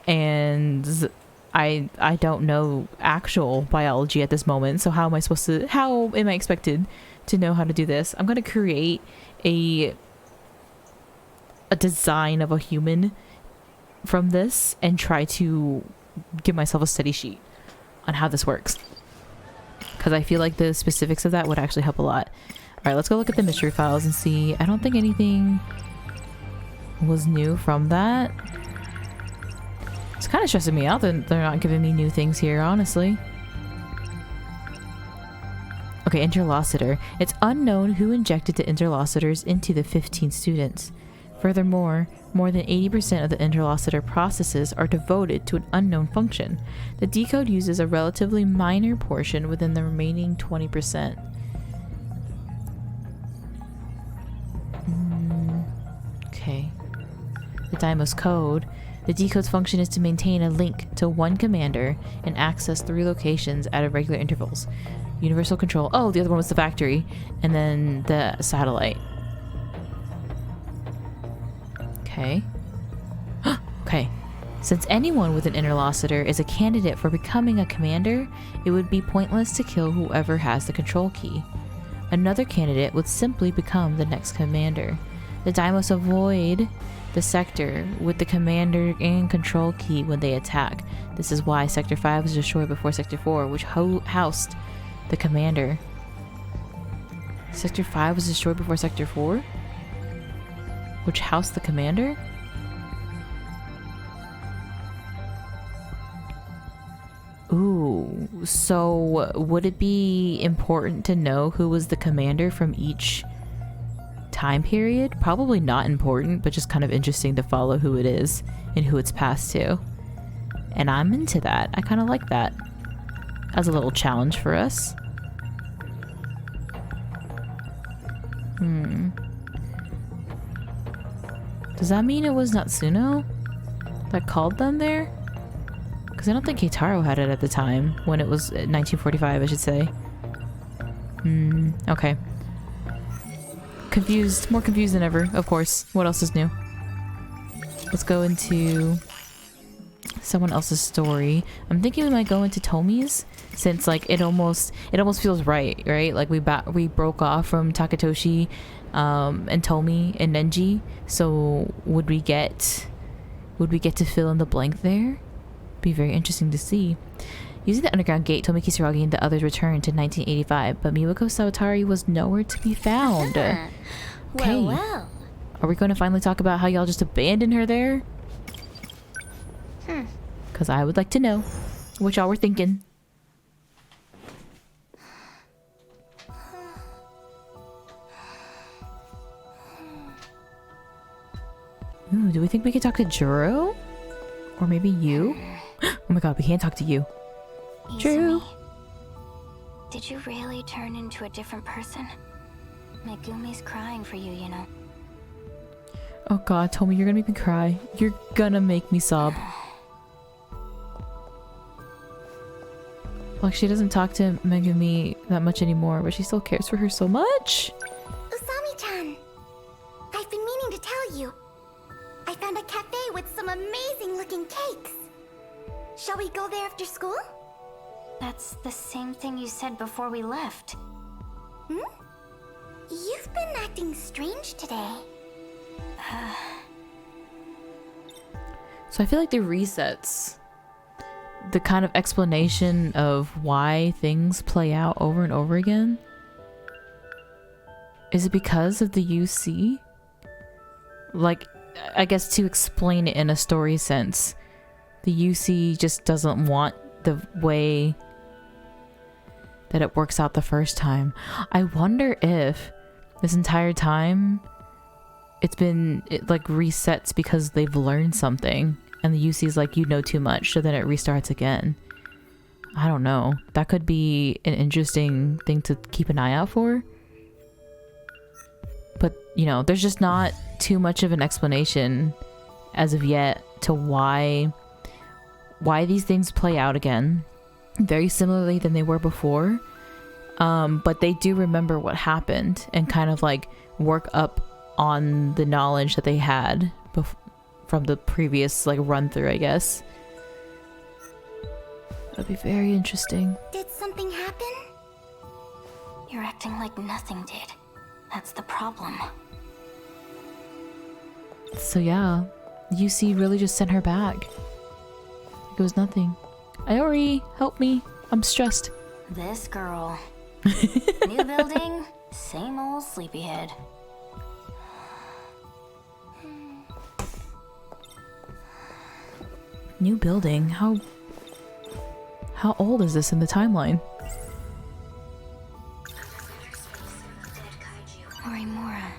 and I don't know actual biology at this moment. So how am I expected to know how to do this? I'm gonna create a design of a human from this and try to give myself a study sheet on how this works, because I feel like the specifics of that would actually help a lot. All right, let's go look at the mystery files and see. I don't think anything was new from that. It's kind of stressing me out that they're not giving me new things here, honestly. Okay, interlocutor. It's unknown who injected the interlocutors into the 15 students. Furthermore, more than 80% of the interlocutor processes are devoted to an unknown function. The decode uses a relatively minor portion within the remaining 20%. Okay. The Daimos code. The decode's function is to maintain a link to one commander and access 3 locations at irregular intervals. Universal control. Oh, the other one was the factory. And then the satellite. Okay. Okay. Since anyone with an interlocutor is a candidate for becoming a commander, it would be pointless to kill whoever has the control key. Another candidate would simply become the next commander. The Daimos avoid the sector with the commander and control key when they attack. This is why Sector 5 was destroyed before Sector 4, which housed the commander. Sector 5 was destroyed before Sector 4? Which housed the commander? Ooh, so would it be important to know who was the commander from each time period? Probably not important, but just kind of interesting to follow who it is and who it's passed to. And I'm into that. I kind of like that as a little challenge for us. Does that mean it was Natsuno that called them there? Because I don't think Keitaro had it at the time, when it was 1945, I should say. Okay. confused, more confused than ever, of course. What else is new? Let's go into someone else's story. I'm thinking we might go into Tomi's, since like it almost feels right? Like we broke off from Takatoshi and Tomi and Nenji. So would we get to fill in the blank there? Be very interesting to see. Using the underground gate, Tomi Kisaragi and the others returned to 1985, but Miwako Sawatari was nowhere to be found. Okay. Well. Are we going to finally talk about how y'all just abandoned her there? Because I would like to know what y'all were thinking. Ooh, do we think we could talk to Juro? Or maybe you? Oh my god, we can't talk to you. True. Did you really turn into a different person? Megumi's crying for you, you know. Oh god, Tomi, you're gonna make me cry. You're gonna make me sob. Like, she doesn't talk to Megumi that much anymore, but she still cares for her so much. Usami-chan, I've been meaning to tell you. I found a cafe with some amazing looking cakes. Shall we go there after school? That's the same thing you said before we left. You've been acting strange today. So I feel like the resets, the kind of explanation of why things play out over and over again. Is it because of the UC? Like, I guess to explain it in a story sense, the UC just doesn't want the way that it works out the first time. I wonder if this entire time it like resets because they've learned something and the UC's like, you know too much, so then it restarts again. I don't know. That could be an interesting thing to keep an eye out for. But, you know, there's just not too much of an explanation as of yet to why these things play out again very similarly than they were before. But they do remember what happened and kind of like work up on the knowledge that they had from the previous like run through, I guess. That'd be very interesting. Did something happen? You're acting like nothing did. That's the problem. So yeah, UC really just sent her back. Like it was nothing. Iori, help me. I'm stressed. This girl. New building, same old sleepyhead. New building? How old is this in the timeline? Morimura.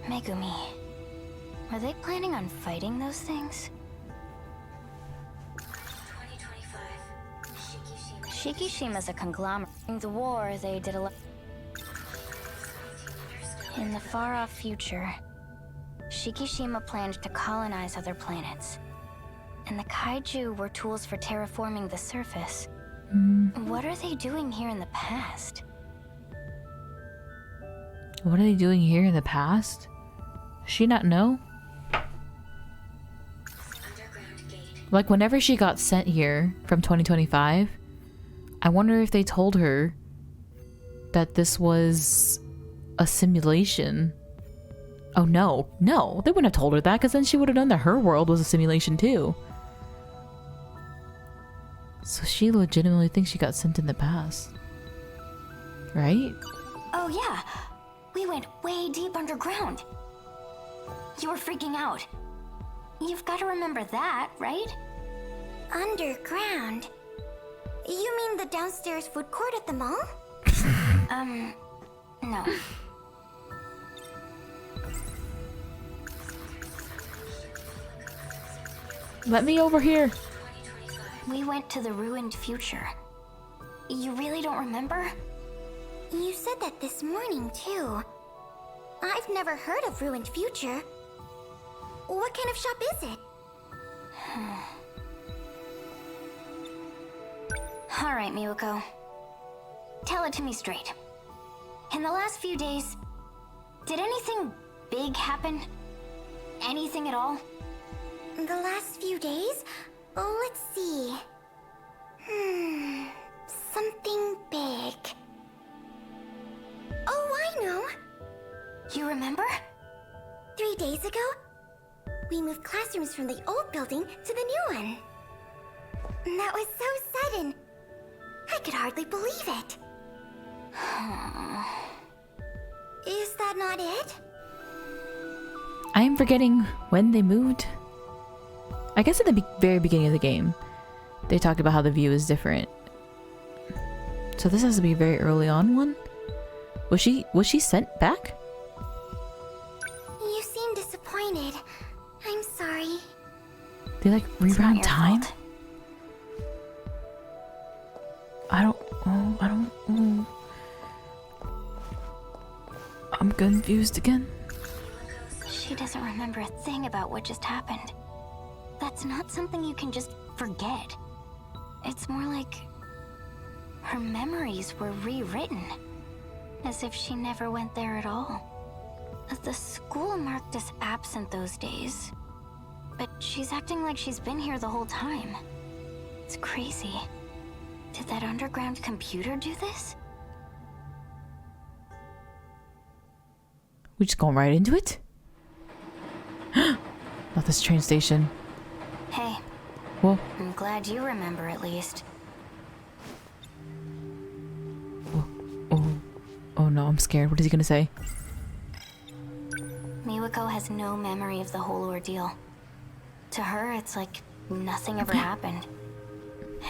Megumi. Were they planning on fighting those things? Shikishima's a conglomerate. In the war, they did a lot. In the far-off future, Shikishima planned to colonize other planets. And the kaiju were tools for terraforming the surface. What are they doing here in the past? What are they doing here in the past? Does she not know? Like, whenever she got sent here from 2025, I wonder if they told her that this was a simulation. Oh no, they wouldn't have told her that, because then she would have known that her world was a simulation too. So she legitimately thinks she got sent in the past. Right? Oh yeah, we went way deep underground. You were freaking out. You've got to remember that, right? Underground? You mean the downstairs food court at the mall? No. Let me over here. We went to the ruined future. You really don't remember? You said that this morning, too. I've never heard of ruined future. What kind of shop is it? Alright, Miwako. Tell it to me straight. In the last few days, Did anything big happen? Anything at all? The last few days? Oh, let's see. Something big. Oh, I know. You remember? 3 days ago, we moved classrooms from the old building to the new one. That was so sudden. I could hardly believe it. Is that not it? I am forgetting when they moved. I guess at the very beginning of the game, they talked about how the view is different. So this has to be a very early on one. Was she sent back? You seem disappointed. I'm sorry. They like reround time? Fault. I don't. I'm confused again. She doesn't remember a thing about what just happened. That's not something you can just forget. It's more like her memories were rewritten, as if she never went there at all. The school marked us absent those days, but she's acting like she's been here the whole time. It's crazy. Did that underground computer do this? We just going right into it? Not this train station. Hey. Whoa. I'm glad you remember at least. Oh no, I'm scared. What is he gonna say? Miwako has no memory of the whole ordeal. To her, it's like nothing ever happened.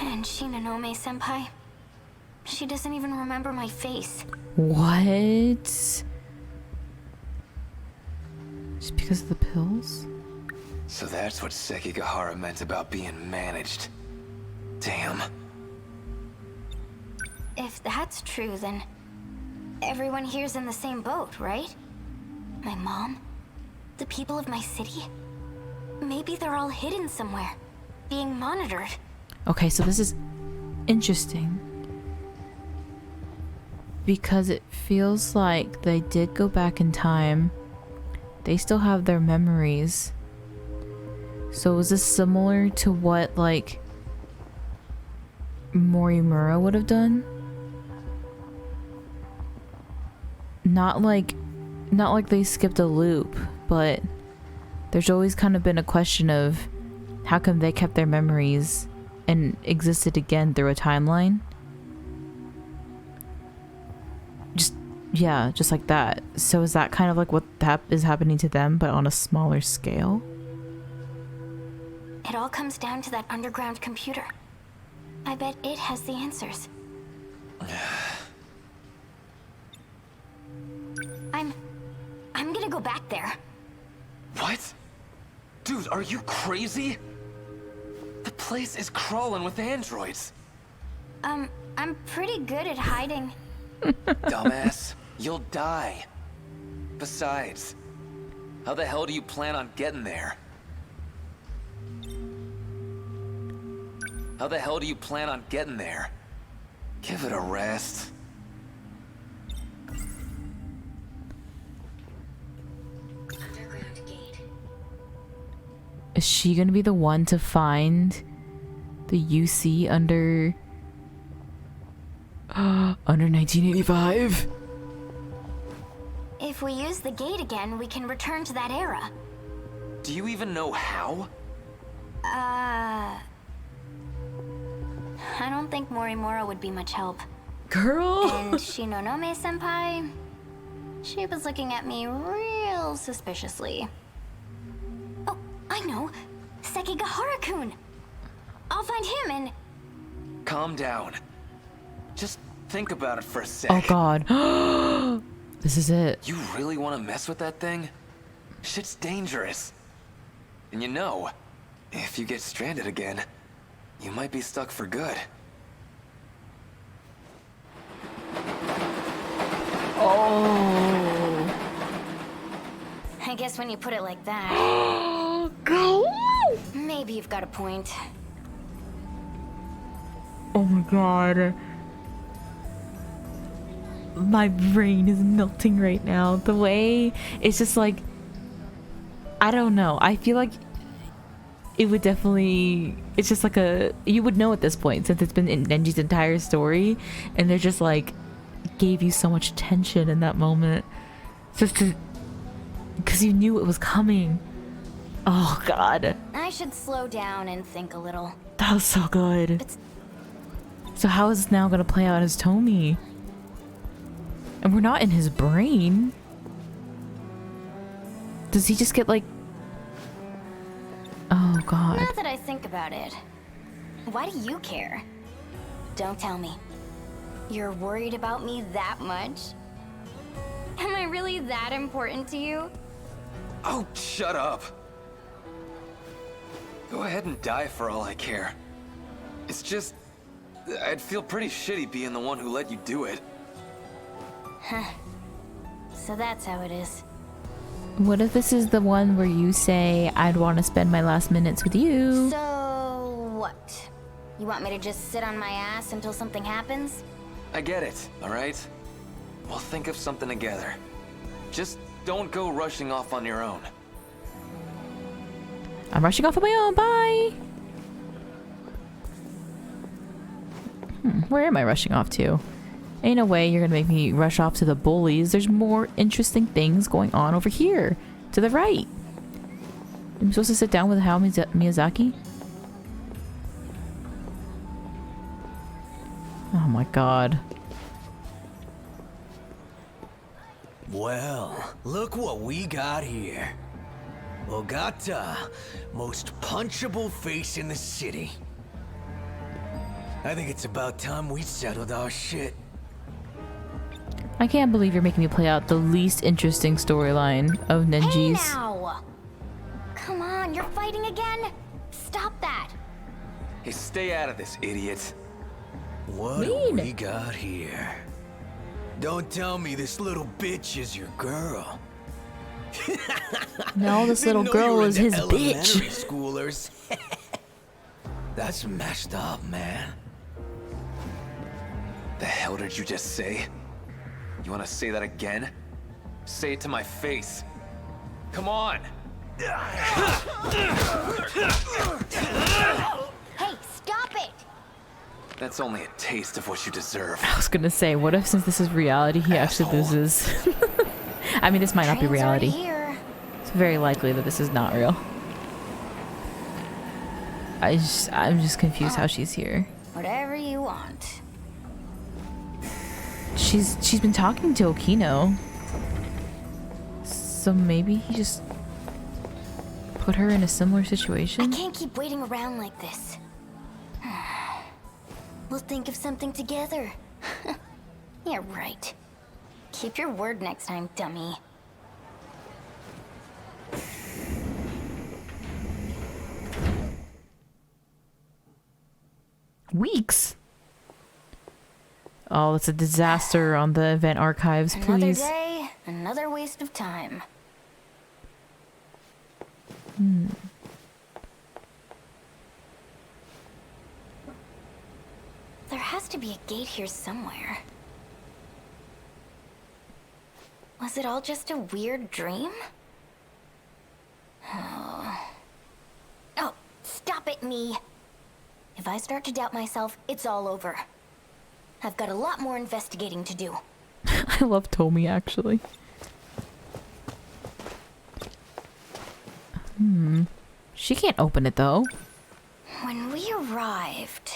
And Shinonome-senpai, she doesn't even remember my face. What? Just because of the pills? So that's what Sekigahara meant about being managed. Damn. If that's true, then everyone here's in the same boat, right? My mom, the people of my city. Maybe they're all hidden somewhere, being monitored. Okay, so this is interesting. Because it feels like they did go back in time. They still have their memories. So is this similar to what, like, Morimura would have done? Not like they skipped a loop, but there's always kind of been a question of how come they kept their memories and existed again through a timeline? Just like that. So is that kind of like what is happening to them, but on a smaller scale? It all comes down to that underground computer. I bet it has the answers. I'm gonna go back there. What? Dude, are you crazy? The place is crawling with androids. I'm pretty good at hiding. Dumbass, you'll die. Besides, how the hell do you plan on getting there? How the hell do you plan on getting there? Give it a rest. Is she gonna be the one to find the UC under 1985? If we use the gate again, we can return to that era. Do you even know how? I don't think Morimura would be much help. Girl! And Shinonome-senpai, she was looking at me real suspiciously. Oh, I know! Sekigahara-kun! I'll find him and... Calm down. Just think about it for a sec. Oh god. This is it. You really want to mess with that thing? Shit's dangerous. And you know, if you get stranded again, you might be stuck for good. Oh. I guess when you put it like that... Go! Maybe you've got a point. Oh my god. my brain is melting right now. The way it's just like, I don't know. I feel like it would definitely, it's just like you would know at this point since it's been in Denji's entire story, and they're just like, gave you so much tension in that moment. Just to, because you knew it was coming. Oh god. I should slow down and think a little. That was so good. So how is this now gonna play out as Tomi? And we're not in his brain. Does he just get like... Oh god. Now that I think about it, why do you care? Don't tell me. You're worried about me that much? Am I really that important to you? Oh, shut up. Go ahead and die for all I care. It's just... I'd feel pretty shitty being the one who let you do it. Huh. So that's how it is. What if this is the one where you say, I'd want to spend my last minutes with you? So what? You want me to just sit on my ass until something happens? I get it, alright? We'll think of something together. Just don't go rushing off on your own. I'm rushing off on my own, bye! Where am I rushing off to? Ain't no way you're gonna make me rush off to the bullies. There's more interesting things going on over here. To the right. I'm supposed to sit down with Hayao Miyazaki? Oh my god. Well, look what we got here. Ogata, most punchable face in the city. I think it's about time we settled our shit. I can't believe you're making me play out the least interesting storyline of Nenji's. Hey now! Come on, you're fighting again? Stop that! Hey, stay out of this, idiot. What do we got here? Don't tell me this little bitch is your girl. No, this little girl is his bitch. Schoolers. That's messed up, man. The hell did you just say? You want to say that again? Say it to my face. Come on! Hey, stop it! That's only a taste of what you deserve. I was gonna say, what if since this is reality, he actually loses? I mean, this might not be reality. It's very likely that this is not real. I'm just confused how she's here. Whatever you want. She's been talking to Okino. So maybe he just put her in a similar situation? I can't keep waiting around like this. We'll think of something together. Yeah, right. Keep your word next time, dummy. Weeks? Oh, it's a disaster on the event archives, please. Another day, another waste of time. There has to be a gate here somewhere. Was it all just a weird dream? Oh, stop it, me. If I start to doubt myself, it's all over. I've got a lot more investigating to do. I love Tomi, actually. She can't open it, though. When we arrived,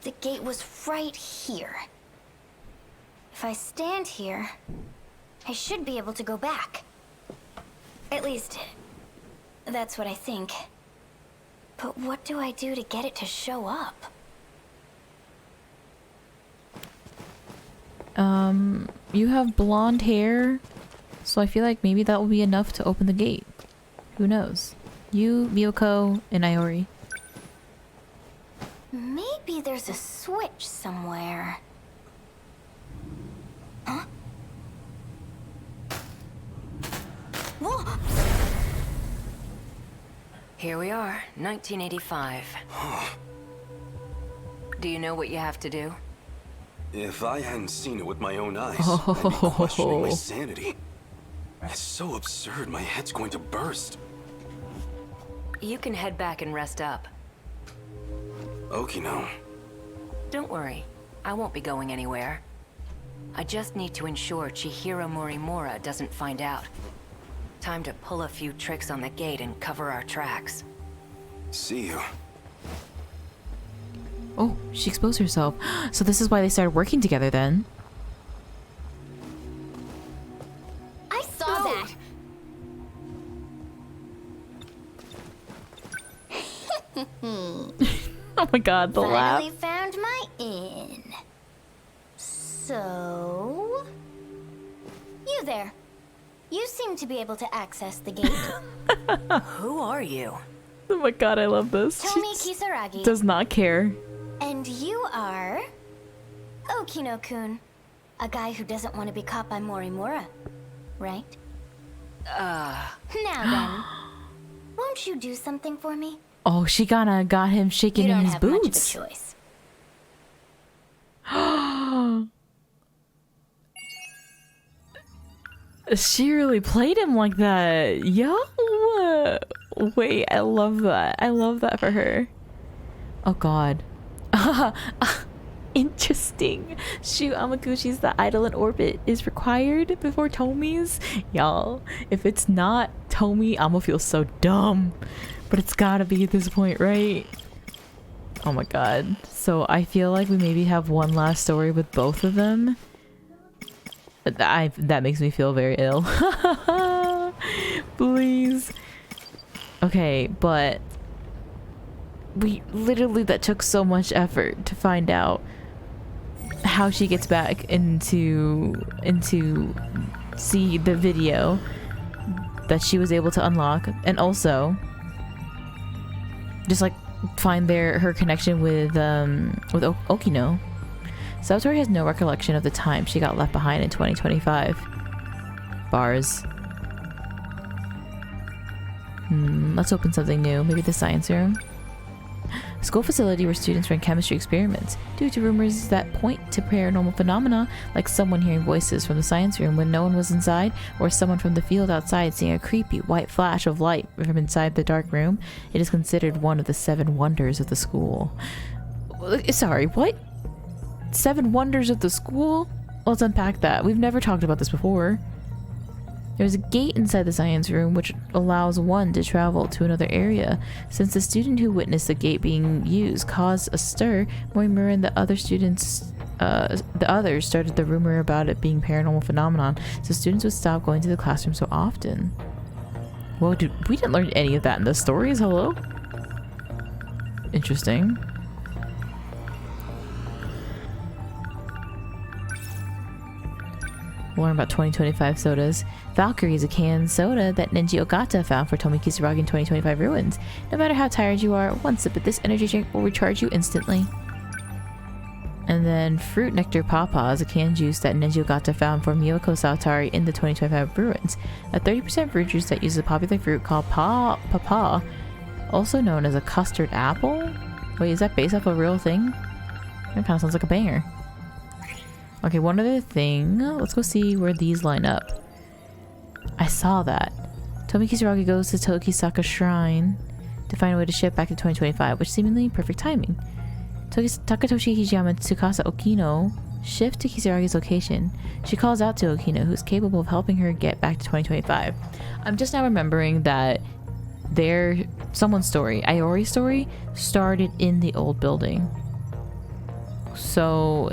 the gate was right here. If I stand here, I should be able to go back. At least, that's what I think. But what do I do to get it to show up? You have blonde hair, so I feel like maybe that will be enough to open the gate. Who knows? You, Miyoko, and Iori. Maybe there's a switch somewhere. Huh? Whoa! Here we are, 1985. Do you know what you have to do? If I hadn't seen it with my own eyes, I'd be questioning my Oh. sanity. It's so absurd, my head's going to burst. You can head back and rest up. Okino. Don't worry, I won't be going anywhere. I just need to ensure Chihiro Morimura doesn't find out. Time to pull a few tricks on the gate and cover our tracks. See you. Oh, she exposed herself. So this is why they started working together then. I saw that. Oh my god, the laugh. Finally found my inn. So... You there. You seem to be able to access the gate. Who are you? Oh my god, I love this. Tomi She Kisaragi. does not care. And you are... Okino-kun. A guy who doesn't want to be caught by Morimura. Right? Now then. Won't you do something for me? Oh, she kinda got him shaking You in don't his have much of a boots. choice. She really played him like that. Yo! Wait, I love that. I love that for her. Oh god. Interesting. Shu Amakushi's The Idol in Orbit is required before Tomi's. Y'all, if it's not Tomi, I'ma feel so dumb. But it's gotta be at this point, right? Oh my god. So I feel like we maybe have one last story with both of them. That makes me feel very ill. Please. Okay, but we literally, that took so much effort to find out how she gets back into see the video that she was able to unlock, and also just like find her connection with Okino. Satori has no recollection of the time she got left behind in 2025. Bars. Let's open something new. Maybe the science room. A school facility where students ran chemistry experiments. Due to rumors that point to paranormal phenomena, like someone hearing voices from the science room when no one was inside, or someone from the field outside seeing a creepy white flash of light from inside the dark room, it is considered one of the 7 wonders of the school. Sorry, what? 7 wonders of the school? Let's unpack that. We've never talked about this before. There's a gate inside the science room which allows one to travel to another area. Since the student who witnessed the gate being used caused a stir, Morimura and the others started the rumor about it being paranormal phenomenon, so students would stop going to the classroom so often. Well, we didn't learn any of that in the stories. Hello? Interesting. Learn about 2025 sodas. Valkyrie is a canned soda that Nenji Ogata found for Tomi Kisaragi in 2025 ruins. No matter how tired you are, one sip of this energy drink will recharge you instantly. And then Fruit Nectar Papa is a canned juice that Nenji Ogata found for Miyoko Saotari in the 2025 ruins. A 30% fruit juice that uses a popular fruit called Papa, also known as a custard apple? Wait, is that based off a real thing? That kind of sounds like a banger. Okay, one other thing. Let's go see where these line up. I saw that. Tomi Kisaragi goes to Tokisaka Shrine to find a way to ship back to 2025, which seemingly perfect timing. Takatoshi Hijiyama and Tsukasa Okino shift to Kisaragi's location. She calls out to Okino, who's capable of helping her get back to 2025. I'm just now remembering that someone's story, Iori's story, started in the old building. So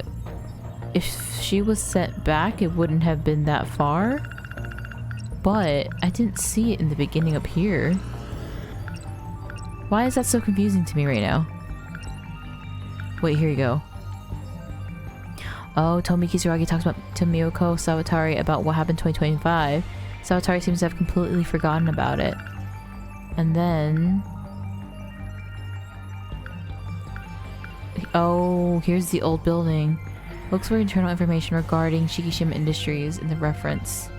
if she was sent back, it wouldn't have been that far. But I didn't see it in the beginning up here. Why is that so confusing to me right now? Wait, here you go. Oh, Tomi Kisaragi talks to Miyoko Sawatari about what happened in 2025. Sawatari seems to have completely forgotten about it. And then... oh, here's the old building. Looks for internal information regarding Shikishima Industries in the reference.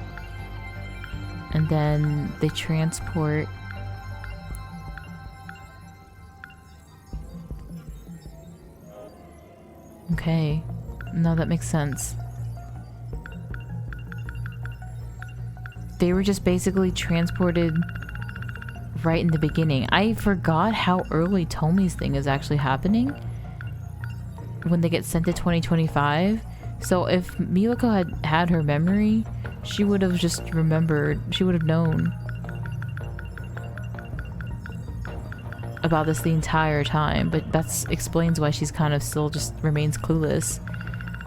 And then they transport... okay. No, that makes sense. They were just basically transported right in the beginning. I forgot how early Tomi's thing is actually happening when they get sent to 2025. So if Miliko had her memory, she would have just remembered, she would have known about this the entire time, but that explains why she's kind of still just remains clueless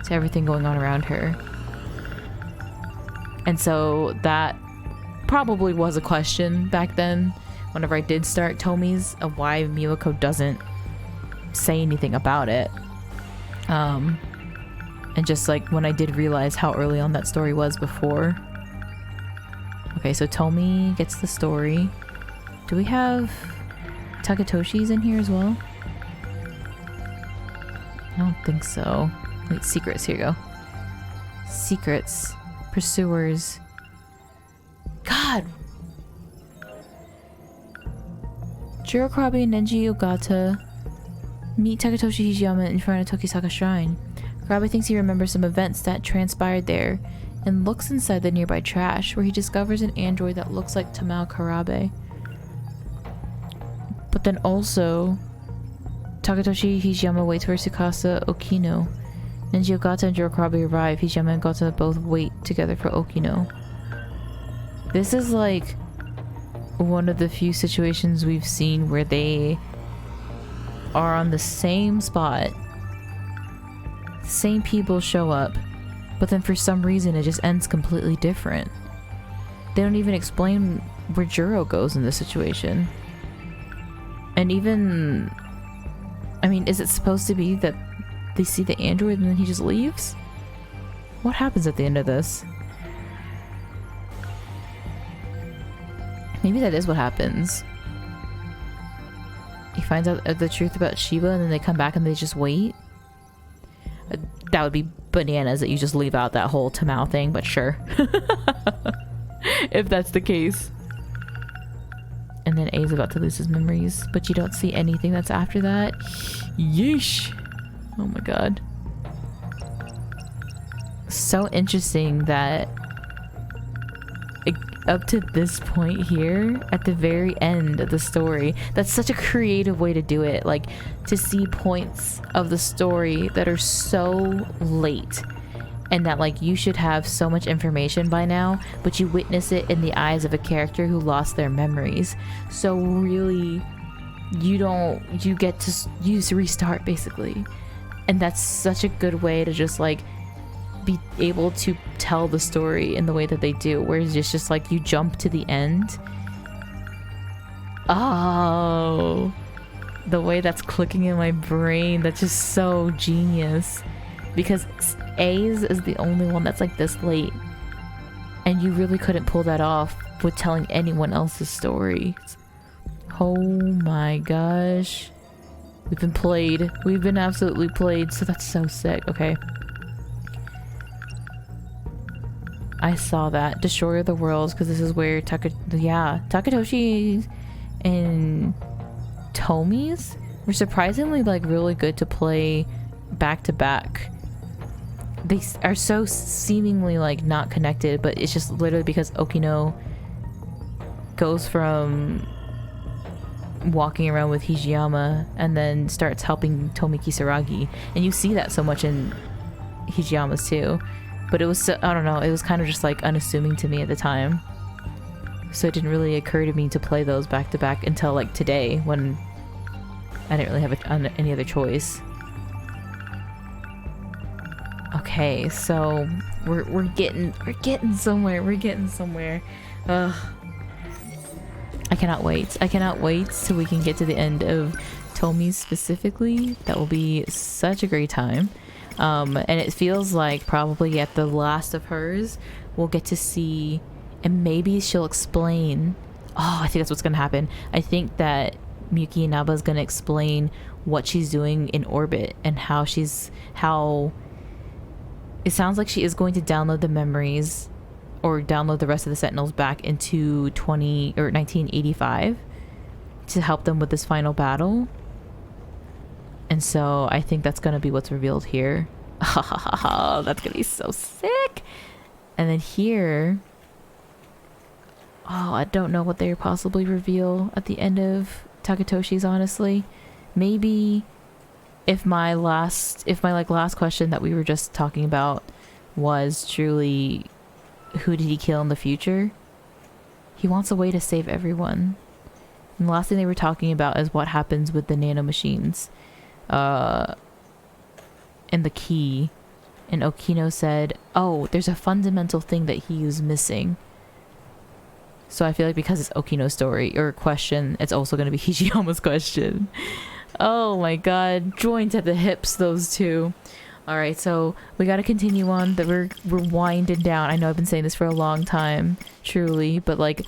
to everything going on around her. And so that probably was a question back then whenever I did start Tomi's, of why Miliko doesn't say anything about it. And just like when I did realize how early on that story was before. Okay, so Tomi gets the story. Do we have Takatoshi's in here as well? I don't think so. Wait, secrets, here you go. Secrets. Pursuers. God! Jirokrabe and Nenji Ogata meet Takatoshi Hijiyama in front of Tokisaka Shrine. Karabe thinks he remembers some events that transpired there and looks inside the nearby trash, where he discovers an android that looks like Tamao Karabe. But then also, Takatoshi Hijiyama waits for Tsukasa Okino. Nenji Ogata and Jirokrabe arrive. Hijiyama and Ogata both wait together for Okino. This is like one of the few situations we've seen where they are on the same spot. Same people show up, but then for some reason it just ends completely different. They don't even explain where Juro goes in this situation. And even, I mean, is it supposed to be that they see the android and then he just leaves? What happens at the end of this? Maybe that is what happens. He finds out the truth about Shiba and then they come back and they just wait. That would be bananas that you just leave out that whole Tamao thing, but sure. If that's the case. And then A's about to lose his memories, but you don't see anything that's after that. Yeesh. Oh my god. So interesting that up to this point here, at the very end of the story, that's such a creative way to do it. Like, to see points of the story that are so late and that like you should have so much information by now, but you witness it in the eyes of a character who lost their memories. So really, you get to restart basically. And that's such a good way to just like be able to tell the story in the way that they do, whereas it's just like you jump to the end. Oh, the way that's clicking in my brain, that's just so genius, because A's is the only one that's like this late, and you really couldn't pull that off with telling anyone else's story. Oh my gosh, we've been absolutely played, so that's so sick. Okay, I saw that. Destroyer of the Worlds, because this is where Takatoshi and Tomi's were surprisingly like really good to play back to back. They are so seemingly like not connected, but it's just literally because Okino goes from walking around with Hijiyama and then starts helping Tomi Kisaragi, and you see that so much in Hijiyama's too. But it was so, I don't know, it was kind of just like unassuming to me at the time. So it didn't really occur to me to play those back to back until like today, when I didn't really have any other choice. Okay, so we're getting somewhere. Ugh. I cannot wait till we can get to the end of Tomi's specifically. That will be such a great time. And it feels like probably at the last of hers we'll get to see, and maybe she'll explain. Oh, I think that's what's gonna happen. I think that Miyuki Inaba is gonna explain what she's doing in orbit and how it sounds like she is going to download the memories or download the rest of the Sentinels back into 1985 to help them with this final battle. And so I think that's gonna be what's revealed here. That's gonna be so sick. And then here, oh, I don't know what they possibly reveal at the end of Takatoshi's, honestly. Maybe if my last question that we were just talking about was truly who did he kill in the future, he wants a way to save everyone. And the last thing they were talking about is what happens with the nanomachines and the key. And Okino said, oh, there's a fundamental thing that he is missing. So I feel like because it's Okino's story or question, it's also going to be Hijiyama's question. Oh my god, joined at the hips, those two. Alright, so we gotta continue on. That we're winding down. I know I've been saying this for a long time, truly, but like,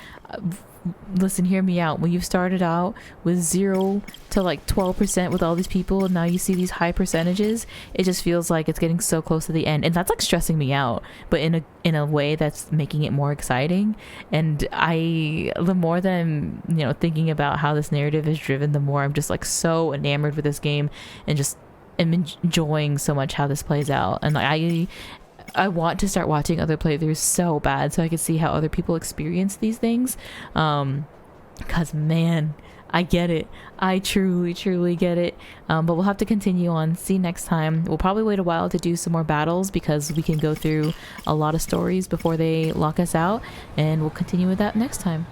listen, hear me out. When you've started out with 0 to like 12% with all these people, and now you see these high percentages, it just feels like it's getting so close to the end, and that's like stressing me out, but in a way that's making it more exciting. And the more that I'm, you know, thinking about how this narrative is driven, the more I'm just like so enamored with this game, and just am enjoying so much how this plays out. And like, I want to start watching other playthroughs so bad so I can see how other people experience these things, because man, I get it. I truly get it. But we'll have to continue on. See you next time. We'll probably wait a while to do some more battles because we can go through a lot of stories before they lock us out, and we'll continue with that next time.